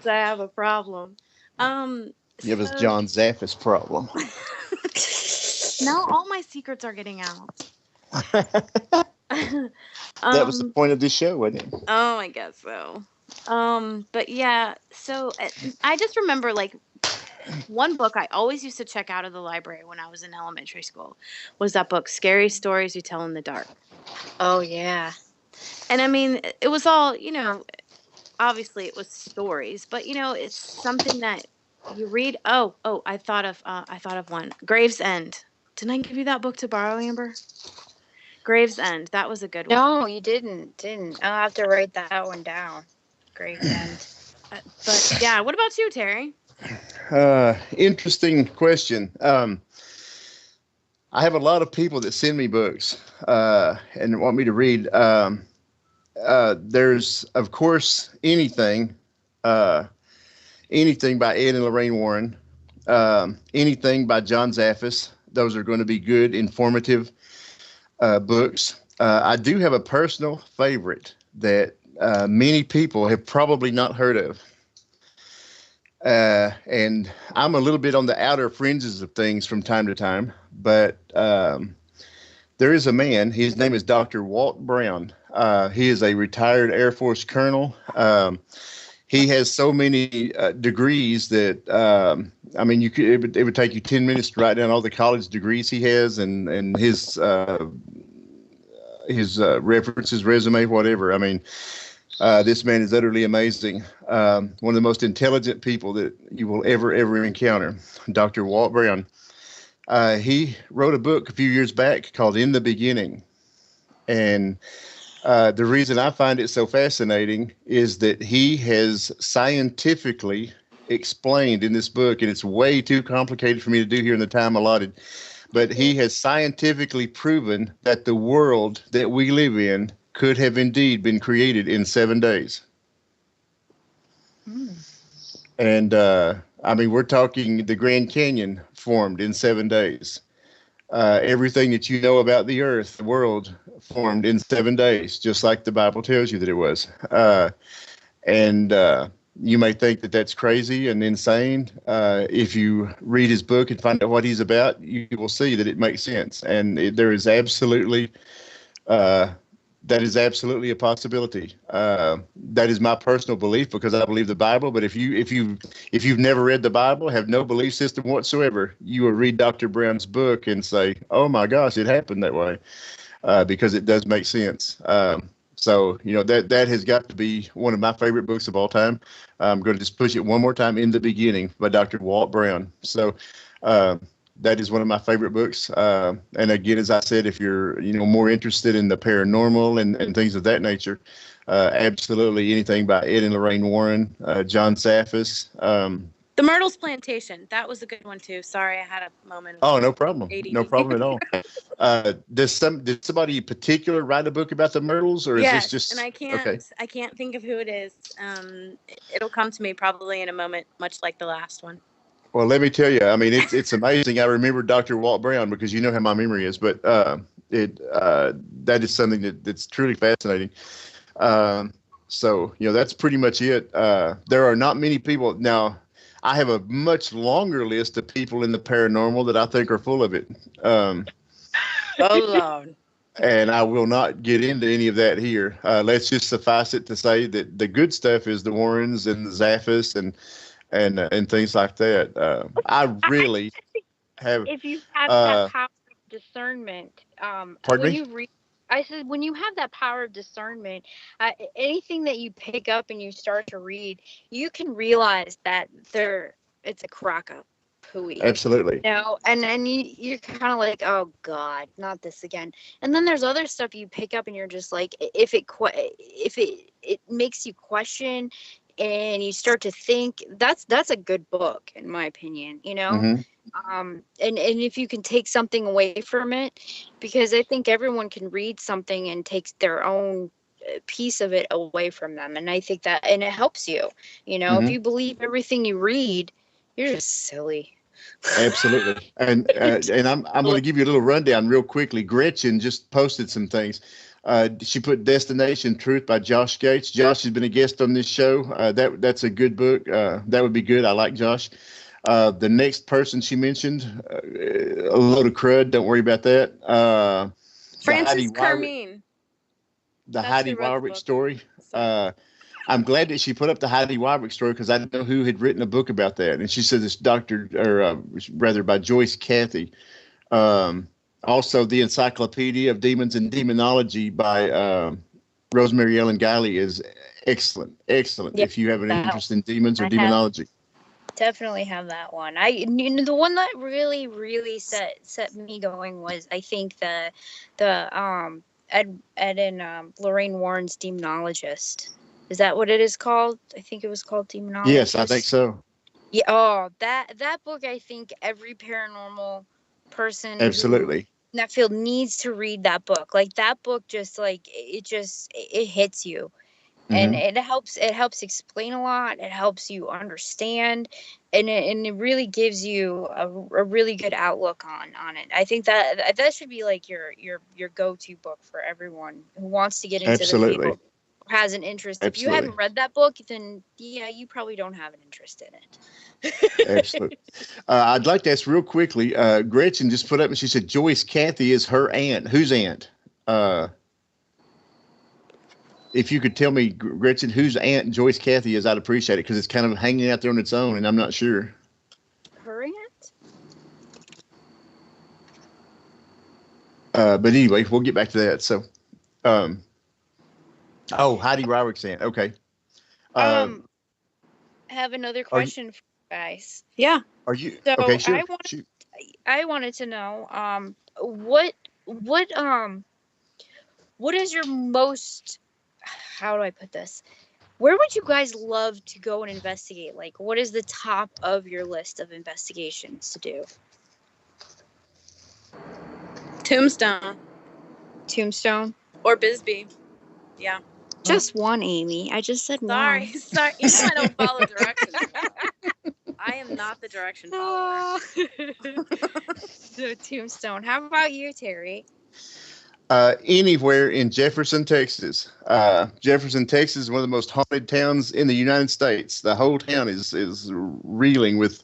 I have a problem. It was John Zaffis' problem. Now all my secrets are getting out. That was the point of this show, wasn't it? Oh, I guess so. But yeah, so I just remember like one book I always used to check out of the library when I was in elementary school was that book, Scary Stories You Tell in the Dark. Oh, yeah. And I mean, it was all, obviously it was stories, but it's something that you read. Oh, I thought of one. Gravesend. Didn't I give you that book to borrow, Amber? Gravesend. That was a good one. No, you didn't. I'll have to write that one down. Gravesend. But yeah, what about you, Terry? Interesting question. I have a lot of people that send me books and want me to read. There's, of course, anything by Ed and Lorraine Warren, anything by John Zaffis. Those are going to be good, informative books. I do have a personal favorite that many people have probably not heard of. And I'm a little bit on the outer fringes of things from time to time, but there is a man, his name is Dr. Walt Brown. He is a retired Air Force colonel. He has so many degrees that, I mean, it would take you 10 minutes to write down all the college degrees he has and his references, resume, whatever. I mean, this man is utterly amazing. One of the most intelligent people that you will ever encounter, Dr. Walt Brown. He wrote a book a few years back called In the Beginning. And the reason I find it so fascinating is that he has scientifically explained in this book, and it's way too complicated for me to do here in the time allotted, but he has scientifically proven that the world that we live in could have indeed been created in 7 days. And I mean, we're talking the Grand Canyon formed in 7 days. Everything that you know about the earth, the world, formed in 7 days, just like the Bible tells you that it was. And you may think that that's crazy and insane. If you read his book and find out what he's about, you will see that it makes sense. And there is absolutely that is absolutely a possibility. That is my personal belief because I believe the Bible. But if you've never read the Bible, have no belief system whatsoever, you will read Dr. Brown's book and say, "Oh my gosh, it happened that way," because it does make sense. So that has got to be one of my favorite books of all time. I'm going to just push it one more time. In the Beginning by Dr. Walt Brown. So. That is one of my favorite books. And again, as I said, if you're more interested in the paranormal and things of that nature, absolutely anything by Ed and Lorraine Warren, John Safis. The Myrtles Plantation. That was a good one too. Sorry, I had a moment. Oh, no problem. ADD. No problem at all. Did somebody in particular write a book about the Myrtles, or is this just? And I can't think of who it is. It'll come to me probably in a moment, much like the last one. Well, let me tell you, I mean, it's amazing. I remember Dr. Walt Brown because you know how my memory is, but that is something that's truly fascinating. So, that's pretty much it. There are not many people. Now, I have a much longer list of people in the paranormal that I think are full of it. Oh, Lord. And I will not get into any of that here. Let's just suffice it to say that the good stuff is the Warrens and the Zaffis and things like that. I really have. If you have that power of discernment, Pardon me? I said when you have that power of discernment, anything that you pick up and you start to read, you can realize that it's a crock of pooey. Absolutely. And then you're kind of like, oh God, not this again. And then there's other stuff you pick up and you're just like, if it makes you question and you start to think, that's a good book in my opinion, Mm-hmm. and if you can take something away from it, because I think everyone can read something and take their own piece of it away from them, and I think that, and it helps you, Mm-hmm. if you believe everything you read, you're just silly. Absolutely. And I'm going to give you a little rundown real quickly. Gretchen just posted some things. She put Destination Truth by Josh Gates. Josh has been a guest on this show. That's a good book. That would be good. I like Josh. The next person she mentioned, a load of crud. Don't worry about that. Frances Carmine. The Heidi Warwick story. I'm glad that she put up the Heidi Warwick story because I didn't know who had written a book about that. And she said this by Joyce Cathy. Also, the Encyclopedia of Demons and Demonology by Rosemary Ellen Guiley is excellent. Excellent. If you have an interest in demons or demonology. Definitely have that one. The one that really, really set me going was, I think, the Ed and Lorraine Warren's Demonologist. Is that what it is called? I think it was called Demonologist. Yes, I think so. Yeah. Oh, that book, I think every paranormal person absolutely in that field needs to read that book. Like that book, just like it hits you. And it helps explain a lot. It helps you understand, and it really gives you a really good outlook on it. I think that should be like your go-to book for everyone who wants to get into the field, has an interest. If you haven't read that book, then yeah, you probably don't have an interest in it. Absolutely. I'd like to ask real quickly. Gretchen just put up and she said Joyce Cathy is her aunt. Whose aunt? If you could tell me, Gretchen, whose aunt Joyce Cathy is, I'd appreciate it because it's kind of hanging out there on its own, and I'm not sure. Her aunt? But anyway, we'll get back to that. So, Heidi Warwick's aunt. Okay. I have another question for you guys. Yeah. Are you? So okay, sure. I wanted to know, what what is your most, how do I put this? Where would you guys love to go and investigate? Like, what is the top of your list of investigations to do? Tombstone Tombstone? or Bisbee. Yeah. Just one, Amy. I just said Sorry. one. Sorry. You know I don't follow directions. I am not the direction follower. So Tombstone. How about you, Terry? Anywhere in Jefferson, Texas. Jefferson, Texas is one of the most haunted towns in the United States. The whole town is reeling with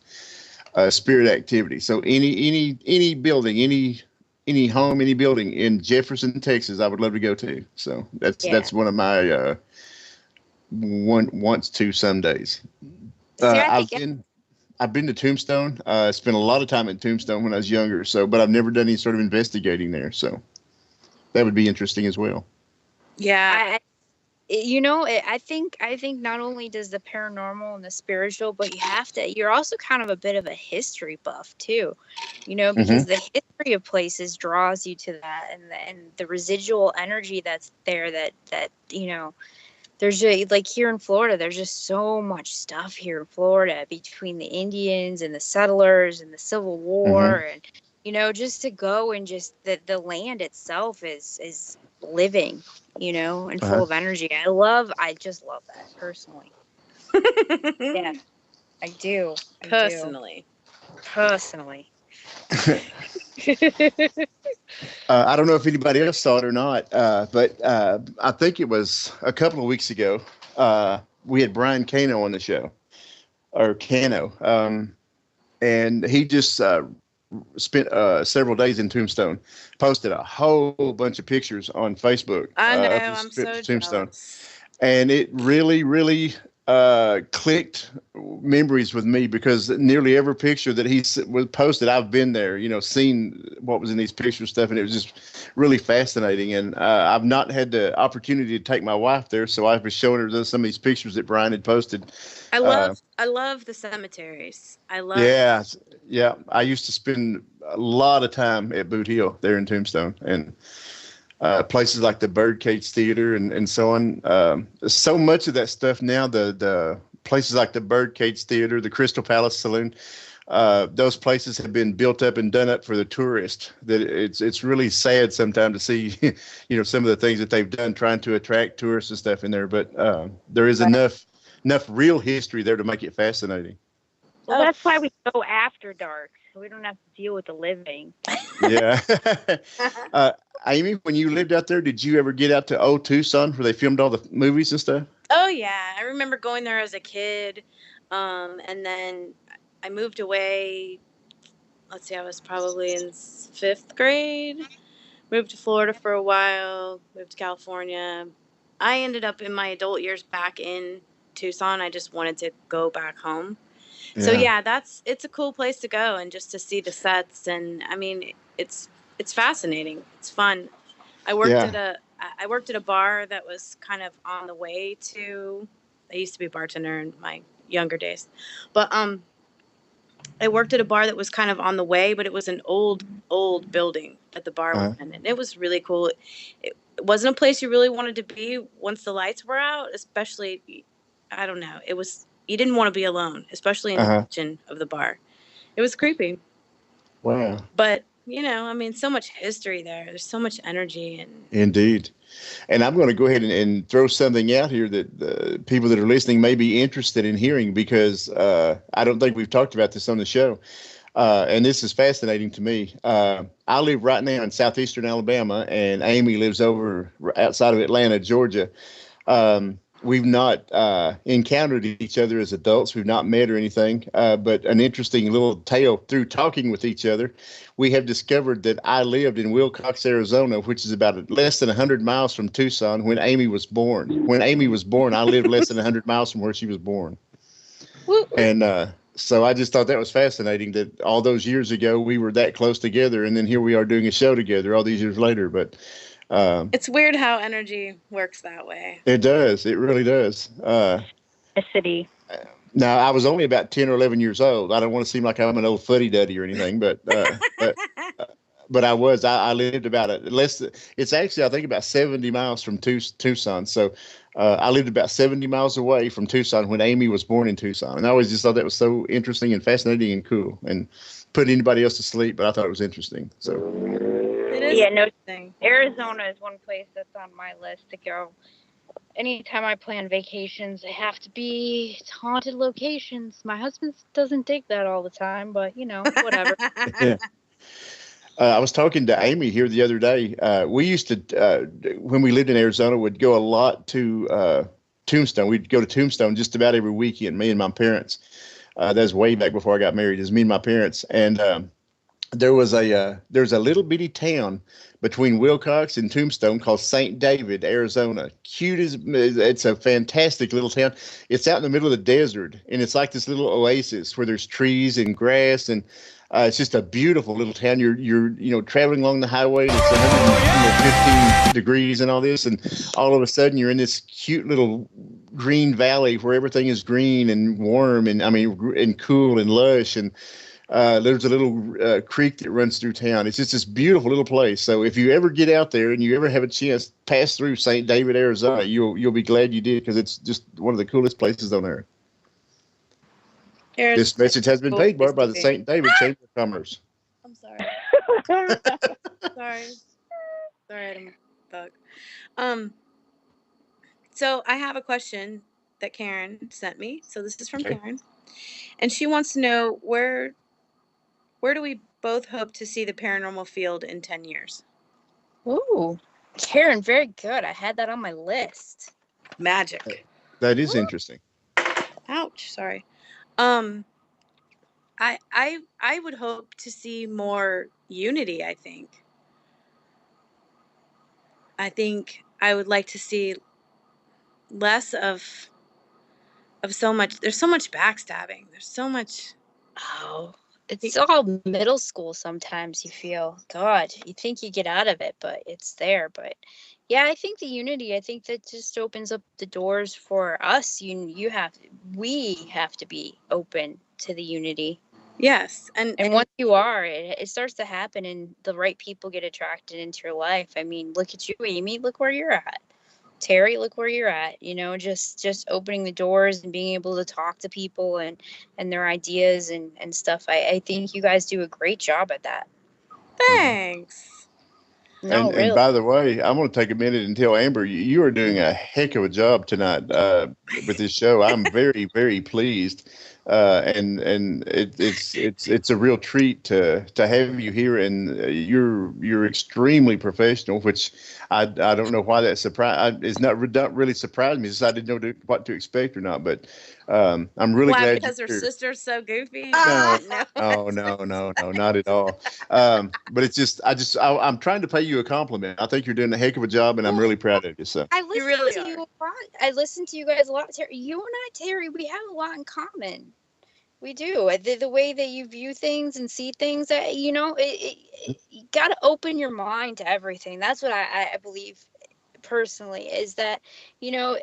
spirit activity. So any building, any home, any building in Jefferson, Texas, I would love to go to. So that's one of my wants to some days. I've been to Tombstone. Spent a lot of time at Tombstone when I was younger. But I've never done any sort of investigating there. So that would be interesting as well. Yeah. I think not only does the paranormal and the spiritual, but you're also kind of a bit of a history buff too, because the history of places draws you to that, and the residual energy that's there that there's just, like here in Florida, there's just so much stuff here in Florida between the Indians and the settlers and the Civil War, and just to go and just the land itself is living, and full of energy. I just love that personally. Yeah, I do. Personally. I don't know if anybody else saw it or not, but I think it was a couple of weeks ago. We had Brian Cano on the show, or Cano, and he just spent several days in Tombstone, posted a whole bunch of pictures on Facebook. I know, I'm so Tombstone, jealous. and it really, really clicked memories with me, because nearly every picture that he was posted, I've been there, seen what was in these pictures stuff, and it was just really fascinating. And I've not had the opportunity to take my wife there, so I was showing her some of these pictures that Brian had posted. I love the cemeteries. Yeah. I used to spend a lot of time at Boot Hill there in Tombstone, and places like the Birdcage Theater and so on. So much of that stuff now, the places like the Birdcage Theater, the Crystal Palace Saloon, those places have been built up and done up for the tourist. That it's really sad sometimes to see, some of the things that they've done trying to attract tourists and stuff in there. But there is enough real history there to make it fascinating. Well, that's why we go after dark, so we don't have to deal with the living. Yeah. Amy, when you lived out there, did you ever get out to Old Tucson where they filmed all the movies and stuff? Oh, yeah. I remember going there as a kid. And then I moved away. Let's see, I was probably in 5th grade. Moved to Florida for a while. Moved to California. I ended up in my adult years back in Tucson. I just wanted to go back home. Yeah. So, yeah, it's a cool place to go, and just to see the sets. And, I mean, it's fascinating. It's fun. I worked at a bar that was kind of on the way to. I used to be a bartender in my younger days, but I worked at a bar that was kind of on the way, but it was an old building that the bar was in, and it was really cool. It wasn't a place you really wanted to be once the lights were out, especially. I don't know. It was, you didn't want to be alone, especially in the kitchen of the bar. It was creepy. Wow. But, I mean, so much history there. There's so much energy. And Indeed. And I'm going to go ahead and throw something out here that the people that are listening may be interested in hearing, because I don't think we've talked about this on the show. And this is fascinating to me. I live right now in southeastern Alabama, and Amy lives over outside of Atlanta, Georgia. We've not encountered each other as adults. We've not met or anything, but an interesting little tale through talking with each other. We have discovered that I lived in Wilcox, Arizona, which is about less than 100 miles from Tucson when Amy was born. When Amy was born, I lived less than 100 miles from where she was born. And so I just thought that was fascinating that all those years ago we were that close together, and then here we are doing a show together all these years later. But it's weird how energy works that way. It does. It really does. A city. Now, I was only about 10 or 11 years old. I don't want to seem like I'm an old fuddy-duddy or anything, but but I lived about it's actually, I think, about 70 miles from Tucson. So I lived about 70 miles away from Tucson when Amy was born in Tucson. And I always just thought that was so interesting and fascinating and cool, and put anybody else to sleep, but I thought it was interesting. So It is. Yeah, no, Thing. Arizona is one place that's on my list to go. Anytime I plan vacations, they have to be haunted locations. My husband doesn't dig that all the time, but whatever. yeah. I was talking to Amy here the other day. We used to, when we lived in Arizona, would go a lot to Tombstone. We'd go to Tombstone just about every weekend, me and my parents. That was way back before I got married. It was me and my parents. And there's a little bitty town between Wilcox and Tombstone called St. David, Arizona. It's a fantastic little town. It's out in the middle of the desert, and it's like this little oasis where there's trees and grass, and it's just a beautiful little town. You're traveling along the highway, and it's 115 degrees and all this, and all of a sudden you're in this cute little green valley where everything is green and warm, and and cool and lush, and there's a little creek that runs through town. It's just this beautiful little place. So if you ever get out there and you ever have a chance to pass through St. David, Arizona, you'll be glad you did, because it's just one of the coolest places on earth. This message has been paid for by the St. David Chamber of Commerce. I'm sorry. Sorry. Sorry, I'm a bug. So I have a question that Karen sent me. So this is from Karen, and she wants to know where do we both hope to see the paranormal field in 10 years? Ooh, Karen, very good. I had that on my list. Magic. That is interesting. Ouch. Sorry. I would hope to see more unity. I think I would like to see less of so much. There's so much backstabbing. There's so much. Oh, it's all middle school sometimes, you feel. God, you think you get out of it, but it's there. But yeah, I think the unity, I think that just opens up the doors for us. We have to be open to the unity. Yes. And once you are, it starts to happen, and the right people get attracted into your life. I mean, look at you, Amy. Look where you're at. Terry, look where you're at. Just opening the doors and being able to talk to people and their ideas and stuff. I think you guys do a great job at that. Thanks. No, really. And by the way, I'm going to take a minute and tell Amber, you are doing a heck of a job tonight with this show. I'm very, very pleased. And it's a real treat to have you here, and you're extremely professional, which I don't know why that it's not really surprised me, since I didn't know what to expect or not. But I'm really glad because her sister's so goofy. No, not at all. But it's just I'm trying to pay you a compliment. I think you're doing a heck of a job, and I'm really proud of you. So I listen to you a lot. I listen to you guys a lot, Terry. You and I, Terry, we have a lot in common. We do. The way that you view things and see things, you got to open your mind to everything. That's what I believe personally, is that, you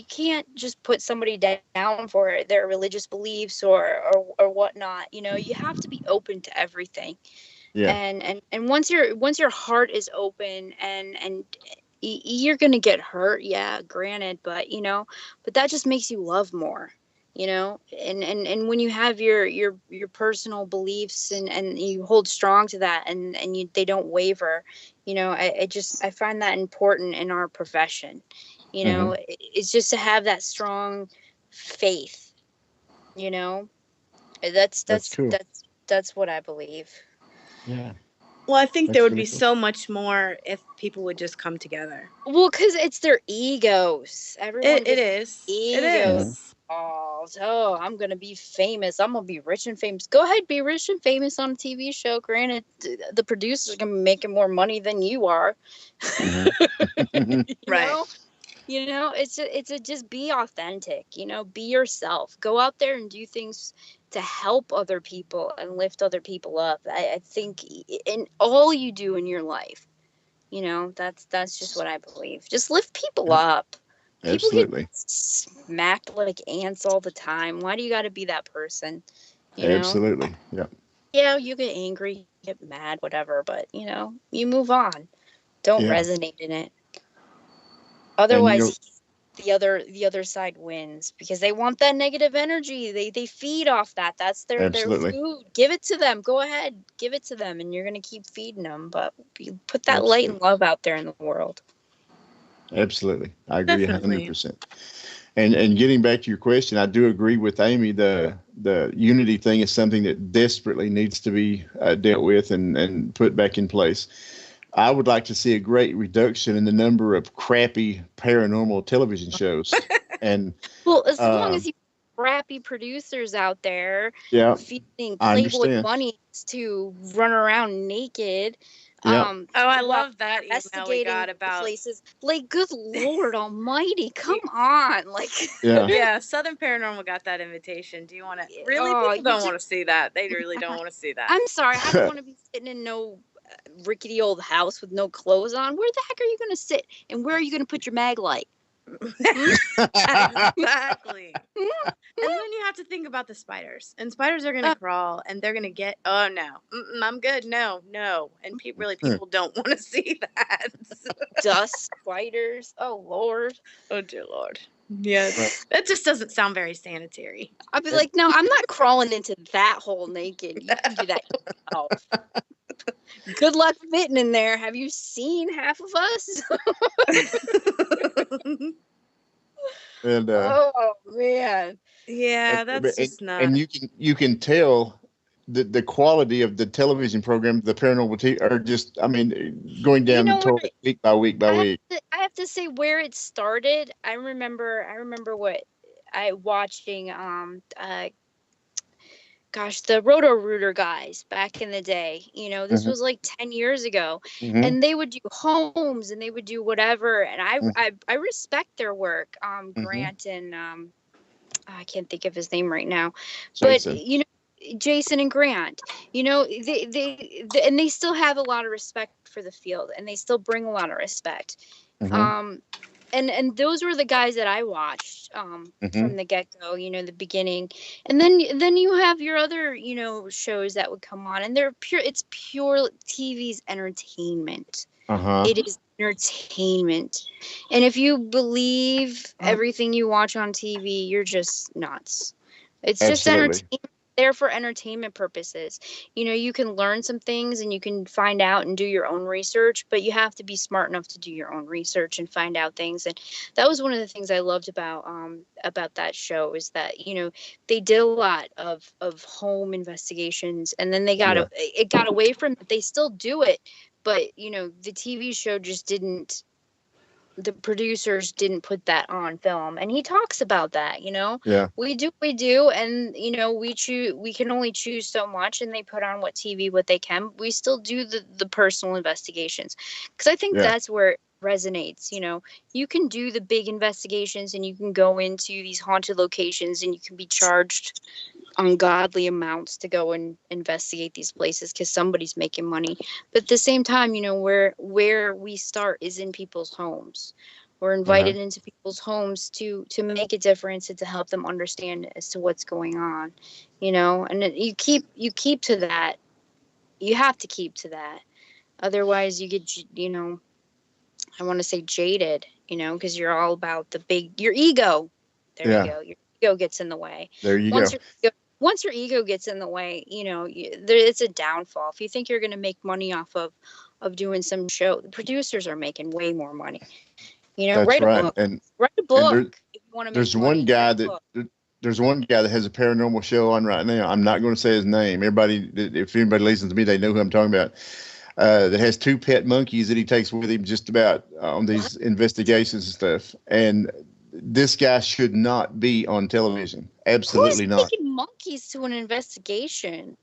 can't just put somebody down for their religious beliefs or whatnot. You have to be open to everything. Yeah. And once your heart is open and you're going to get hurt. Yeah, granted, but that just makes you love more. And when you have your personal beliefs and you hold strong to that and they don't waver, I find that important in our profession. It's just to have that strong faith. That's cool. That's what I believe. Yeah. Well, I think there would be so much more if people would just come together. Well, because it's their egos. Everyone it is. Egos. It is. Oh, I'm going to be famous. I'm going to be rich and famous. Go ahead, be rich and famous on a TV show. Granted, the producers are going to be making more money than you are. Right. It's just be authentic, be yourself. Go out there and do things to help other people and lift other people up. I think in all you do in your life, that's just what I believe. Just lift people up. Absolutely. People get smacked like ants all the time. Why do you got to be that person? Absolutely. Yeah. Yeah, you get angry. get mad, whatever, but you move on. Don't Yeah. resonate in it. And Otherwise, the other side wins because they want that negative energy. They feed off that. That's their absolutely, food. Give it to them. Go ahead, give it to them, and you're gonna keep feeding them. But you put that light and absolutely, love out there in the world. absolutely. I agree Definitely. 100%. And getting back to your question, I do agree with Amy. The unity thing is something that desperately needs to be dealt with and put back in place. I would like to see a great reduction in the number of crappy paranormal television shows. And Well, as long uh, as you crappy producers out there yeah, feeding I Playboy understand. bunnies to run around naked, Yeah, Oh, I while love that email we investigating got about. places, like, good Lord Almighty, come on, like, yeah. Yeah, Southern Paranormal got that invitation. Do you want to? Really? oh, People you don't just, want to see that. They really don't want to see that. I'm sorry, I don't want to be sitting in no rickety old house with no clothes on. Where the heck are you going to sit? And where are you going to put your mag light? Exactly. And then you have to think about the spiders. And spiders are going to crawl and they're going to get, oh no, I'm good. No, no. And people don't want to see that. Dust spiders. Oh, Lord. Oh, dear Lord. Yeah. Well, That just doesn't sound very sanitary. I'd be like, no, I'm not crawling into that hole naked. You can do that yourself. Good luck fitting in there. Have you seen half of us? and Oh, man. Yeah, that's and, just not. and you can tell the quality of the television program, the paranormal are just, I mean, going You down the know where toilet week by week by week. I have to say where it started. I remember what I watching gosh, the Roto Rooter guys back in the day. This Hmm. was like 10 years ago. Hmm. And they would do homes and they would do whatever. And I Hmm. I, I respect their work. Hmm. Grant and I can't think of his name right now. But Jason. Jason and Grant, and they still have a lot of respect for the field and they still bring a lot of respect. Hmm. Um and those were the guys that I watched Hmm. from the get-go, the beginning. And then you have your other, shows that would come on and it's pure TV's entertainment. Uh-huh. It is entertainment. And if you believe everything you watch on TV, you're just nuts. It's just Absolutely. entertainment, there for entertainment purposes. You can learn some things and you can find out and do your own research, but you have to be smart enough to do your own research and find out things. And that was one of the things I loved about that show is that, they did a lot of home investigations and then Yeah. it got away from it. They still do it, but the TV show just didn't, the producers didn't put that on film. And he talks about that. Yeah. We do, and we can only choose so much, and they put on what they can. We still do the personal investigations, because I think Yeah. that's where it resonates. You can do the big investigations and you can go into these haunted locations and you can be charged ungodly amounts to go and investigate these places because somebody's making money. But at the same time, where we start is in people's homes. We're Uh-huh. invited into people's homes to make a difference and to help them understand as to what's going on. And you keep to that. You have to keep to that. Otherwise, you get, I want to say jaded, because you're all about your ego. There you Yeah. go. Your ego gets in the way. There you Once go. your ego, once your ego gets in the way, it's a downfall. If you think you're going to make money off of doing some show, the producers are making way more money. That's Write a right. book. And Write a and book if you want to make there's one money. Write guy a that book. there's one guy that has a paranormal show on right now. I'm not going to say his name. Everybody, if anybody listens to me, they know who I'm talking about. That has two pet monkeys that he takes with him just about on What? these investigations and stuff. And this guy should not be on television. Who is Absolutely not. taking monkeys to an investigation?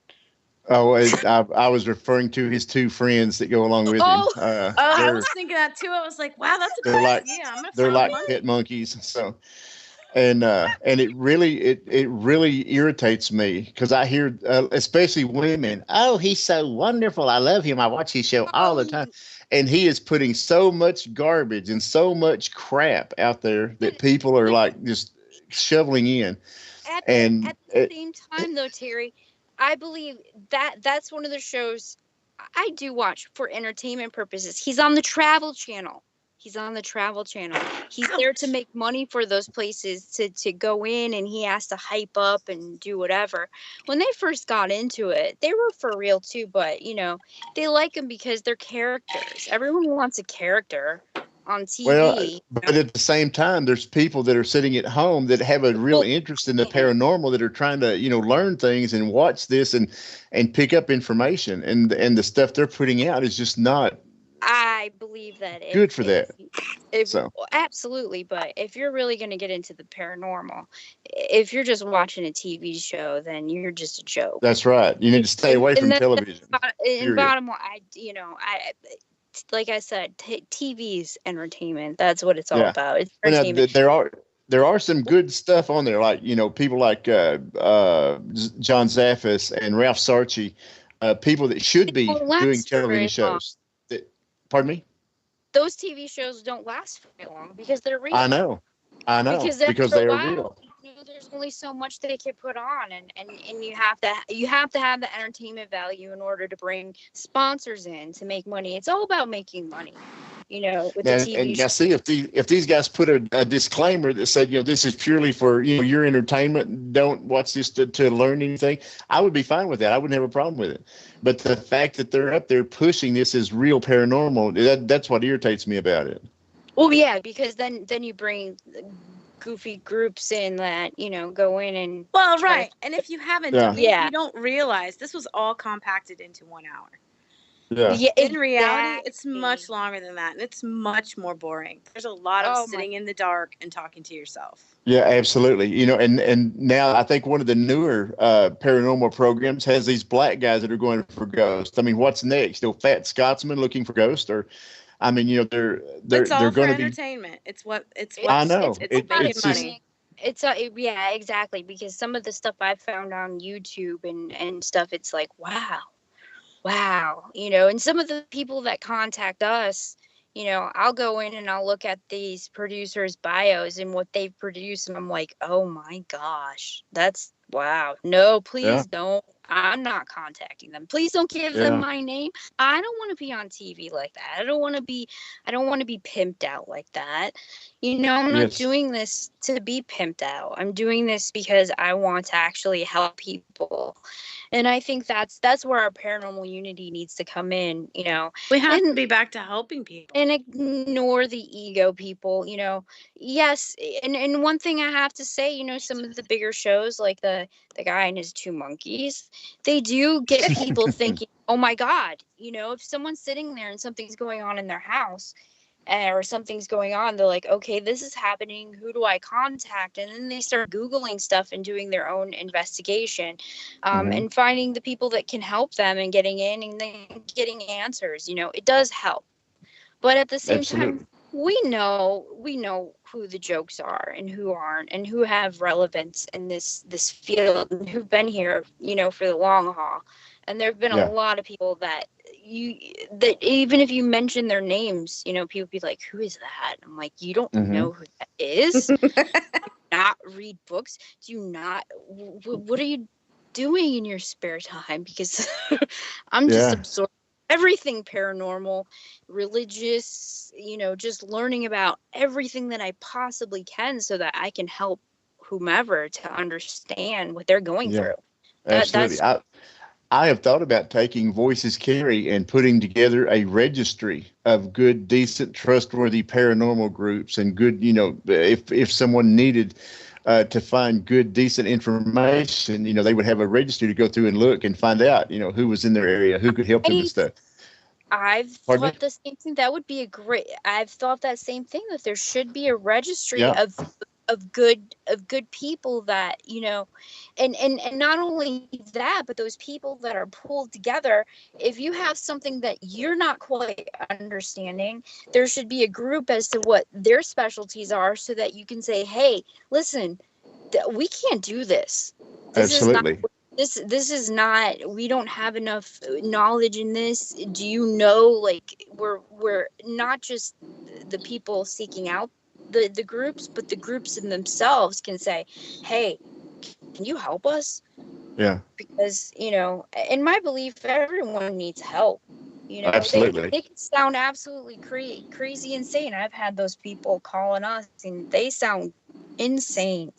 Oh, I was referring to his two friends that go along with him. Oh, Oh, I They're was thinking that too. I was like, wow, that's a they're cool like idea. I'm going to they're find a like monkey. pet monkeys. So and it really irritates me because I hear especially women, oh, he's so wonderful, I love him, I watch his show all the time, oh, and he is putting so much garbage and so much crap out there but that people are but like just shoveling in. at the And same time though, Terry, I believe that that's one of the shows I do watch for entertainment purposes. He's on the Travel Channel. He's on the Travel Channel. He's there to make money for those places to go in, and he has to hype up and do whatever. When they first got into it, they were for real too, but they like them because they're characters. Everyone wants a character on Well, TV. but at the same time, there's people that are sitting at home that have a real interest in the paranormal that are trying to, learn things and watch this and pick up information. And the stuff they're putting out is just not I believe that good for that. if So absolutely, but if you're really going to get into the paranormal, if you're just watching a TV show, then you're just a joke. that's right. You need to stay away from television. And bottom line, I like I said, TV's entertainment. That's what it's all about. It's entertainment. There are some good stuff on there, like people like John Zaffis and Ralph Sarchi, people that should be doing television shows. Pardon me? Those TV shows don't last very long because they're real. I know. Because they are real. There's only so much they can put on, and you have to have the entertainment value in order to bring sponsors in to make money. It's all about making money, with the TV show. Now, see, if these guys put a disclaimer that said, this is purely for your entertainment, don't watch this to learn anything, I would be fine with that. I wouldn't have a problem with it. But the fact that they're up there pushing this as real paranormal, that's what irritates me about it. Well, yeah, because then you bring goofy groups in that go in and right. And if you haven't done it, you don't realize this was all compacted into 1 hour. Yeah. In reality, it's much longer than that, and it's much more boring. There's a lot of sitting in the dark and talking to yourself. Yeah, absolutely. And now I think one of the newer paranormal programs has these black guys that are going for ghosts. I mean, what's next? Fat Scotsman looking for ghosts, or I mean, they're all going for to entertainment. It's I know. It's making money. Yeah, exactly. Because some of the stuff I've found on YouTube and stuff, it's like, wow. And some of the people that contact us, I'll go in and I'll look at these producers' bios and what they've produced, and I'm like, oh my gosh, that's wow. No, please don't. I'm not contacting them. Please don't give them my name. I don't want to be on TV like that. I don't want to be pimped out like that. I'm not doing this to be pimped out. I'm doing this because I want to actually help people. And I think that's where our paranormal unity needs to come in, We have to be back to helping people. And ignore the ego people, Yes, and one thing I have to say, some of the bigger shows like the guy and his two monkeys, they do get people thinking, oh my God, if someone's sitting there and something's going on in their house, or something's going on, they're like, okay, this is happening. Who do I contact? And then they start Googling stuff and doing their own investigation, and finding the people that can help them and getting in and then getting answers. It does help. But at the same time, we know who the jokes are and who aren't, and who have relevance in this field, and who've been here, for the long haul. And there have been a lot of people that even if you mention their names, people be like, who is that? I'm like, you don't know who that is? Do you not read books? Do you not? What are you doing in your spare time? Because I'm just absorbed. Everything paranormal, religious, just learning about everything that I possibly can so that I can help whomever to understand what they're going through. Absolutely. I have thought about taking Voices Carry and putting together a registry of good, decent, trustworthy paranormal groups and good, if someone needed to find good, decent information, they would have a registry to go through and look and find out, who was in their area, who could help them and stuff. I've thought the same thing. That would be I've thought that same thing, that there should be a registry of good people that, and not only that, but those people that are pulled together. If you have something that you're not quite understanding, there should be a group as to what their specialties are, so that you can say, hey, listen, we can't do this. Absolutely. This is not, we don't have enough knowledge in this. Do you know, like, we're not just the people seeking out the groups, but the groups in themselves can say, hey, can you help us? Yeah. Because, you know, in my belief, everyone needs help. You know, Absolutely. they can sound absolutely crazy insane. I've had those people calling us and they sound insane.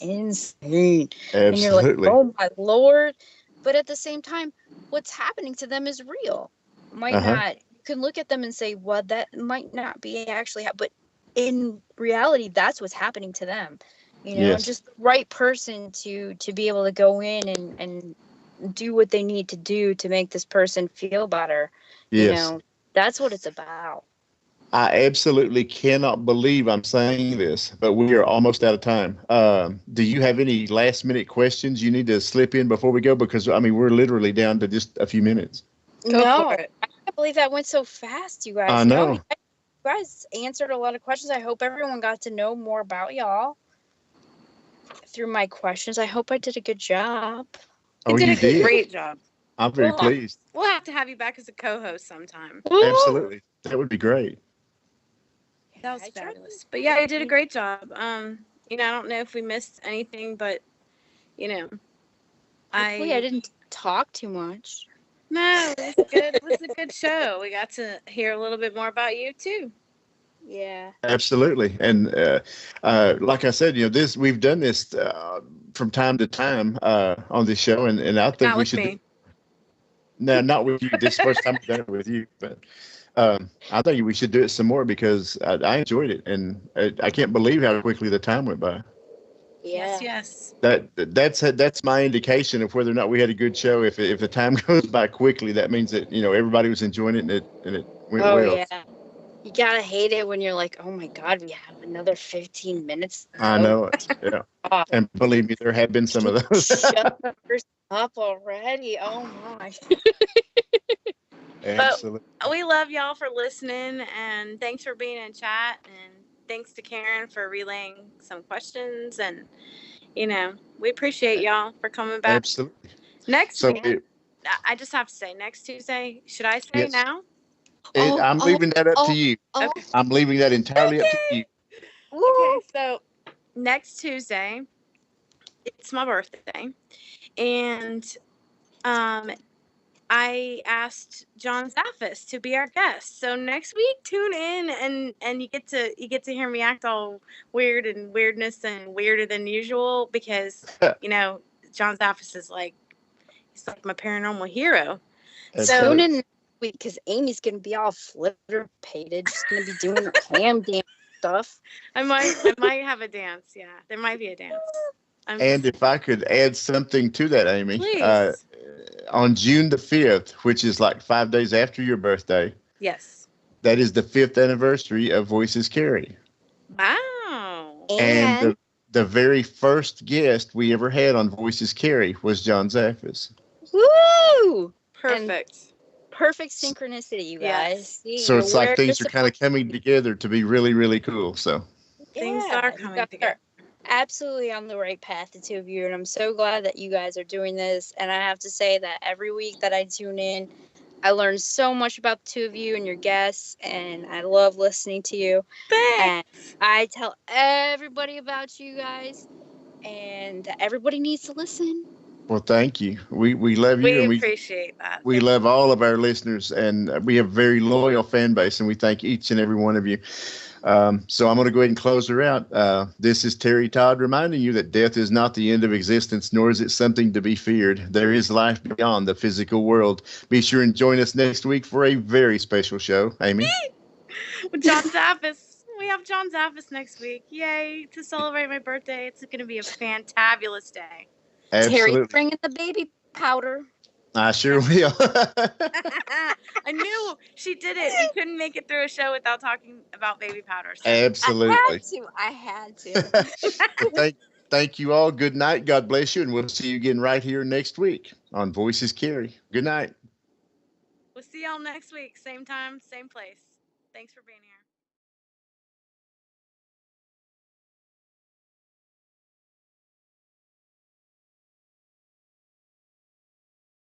And you're like, Absolutely. oh my Lord. But at the same time, what's happening to them is real. Might Uh-huh. not, you can look at them and say, well, that might not be actually, but in reality, that's what's happening to them. You know, Yes. just the right person to be able to go in and do what they need to do to make this person feel better. You Yes. know, that's what it's about. I absolutely cannot believe I'm saying this, but we are almost out of time. Do you have any last minute questions you need to slip in before we go? Because I mean, we're literally down to just a few minutes. Go No, for it. I can't believe that went so fast, you I guys. No, know. you guys answered a lot of questions. I hope everyone got to know more about y'all through my questions. I hope I did a good job. You Oh, did you a did. great job. I'm very We'll pleased. we'll have to have you back as a co-host sometime. Absolutely. That would be great. That was I tried to fabulous. But yeah, you did a great job. You know, I don't know if we missed anything, but you know, Hopefully, I didn't talk too much. no, it was good. It was a good show. We got to hear a little bit more about you too. Yeah. Absolutely. And like I said, you know, this we've done this from time to time on this show, and I think Not we with should do me. no, not with you. This first time I've done it with you, but I think we should do it some more because I enjoyed it, and I can't believe how quickly the time went by. Yes, Yeah. yes. That's my indication of whether or not we had a good show. If the time goes by quickly, that means that you know everybody was enjoying it and it went Oh, well. yeah. You gotta hate it when you're like, oh my God, we have another 15 minutes to I go. know it. Yeah, Oh, and believe me, there have been some of those. shut yours up already. Oh my. But Absolutely. we love y'all for listening, and thanks for being in chat, and thanks to Karen for relaying some questions, and you know, we appreciate y'all for coming back. Absolutely. Next, So I just have to say, next Tuesday, should I say yes, now? Oh, I'm oh, leaving that up to oh, you. oh. Okay. I'm leaving that entirely up to Okay. you. Okay. Woo. So next Tuesday, it's my birthday, and um, I asked John Zaffis to be our guest. So next week, tune in and you get to hear me act all weird and weirdness and weirder than usual because you know John Zaffis is like he's like my paranormal hero. So Tune Absolutely. in next week because Amy's gonna be all flitterpated. She's gonna be doing her cam dance stuff. I might have a dance. Yeah, there might be a dance. I'm And just if I could add something to that, Amy, please. on June the 5th, which is like 5 days after your birthday, Yes. that is the 5th anniversary of Voices Carry. Wow. And And the very first guest we ever had on Voices Carry was John Zaffis. woo! And Perfect. perfect synchronicity, you guys. Yes. See, So you're it's like where you're things are kind of supposed to coming be. together to be really, really cool. So Things are Yeah, you coming guys together. are absolutely on the right path, the two of you, and I'm so glad that you guys are doing this. And I have to say that every week that I tune in, I learn so much about the two of you and your guests, and I love listening to you. And Thanks. I tell everybody about you guys, and everybody needs to listen. well, thank you. We love you, We and appreciate that. we Thank love all of our listeners, and we have a very loyal fan base, and we thank each and every one of you. So I'm going to go ahead and close her out. This is Terry Todd reminding you that death is not the end of existence, nor is it something to be feared. There is life beyond the physical world. Be sure and join us next week for a very special show. Amy? you. John Zaffis. We have John Zaffis next week. Yay. To celebrate my birthday. It's going to be a fantabulous day. Terry's Absolutely. bringing the baby powder. I sure will. I knew she did it. We couldn't make it through a show without talking about baby powder. So Absolutely. I had to. Well, thank you all. Good night. God bless you, and we'll see you again right here next week on Voices Carry. Good night. we'll see y'all next week. Same time, same place. Thanks for being here.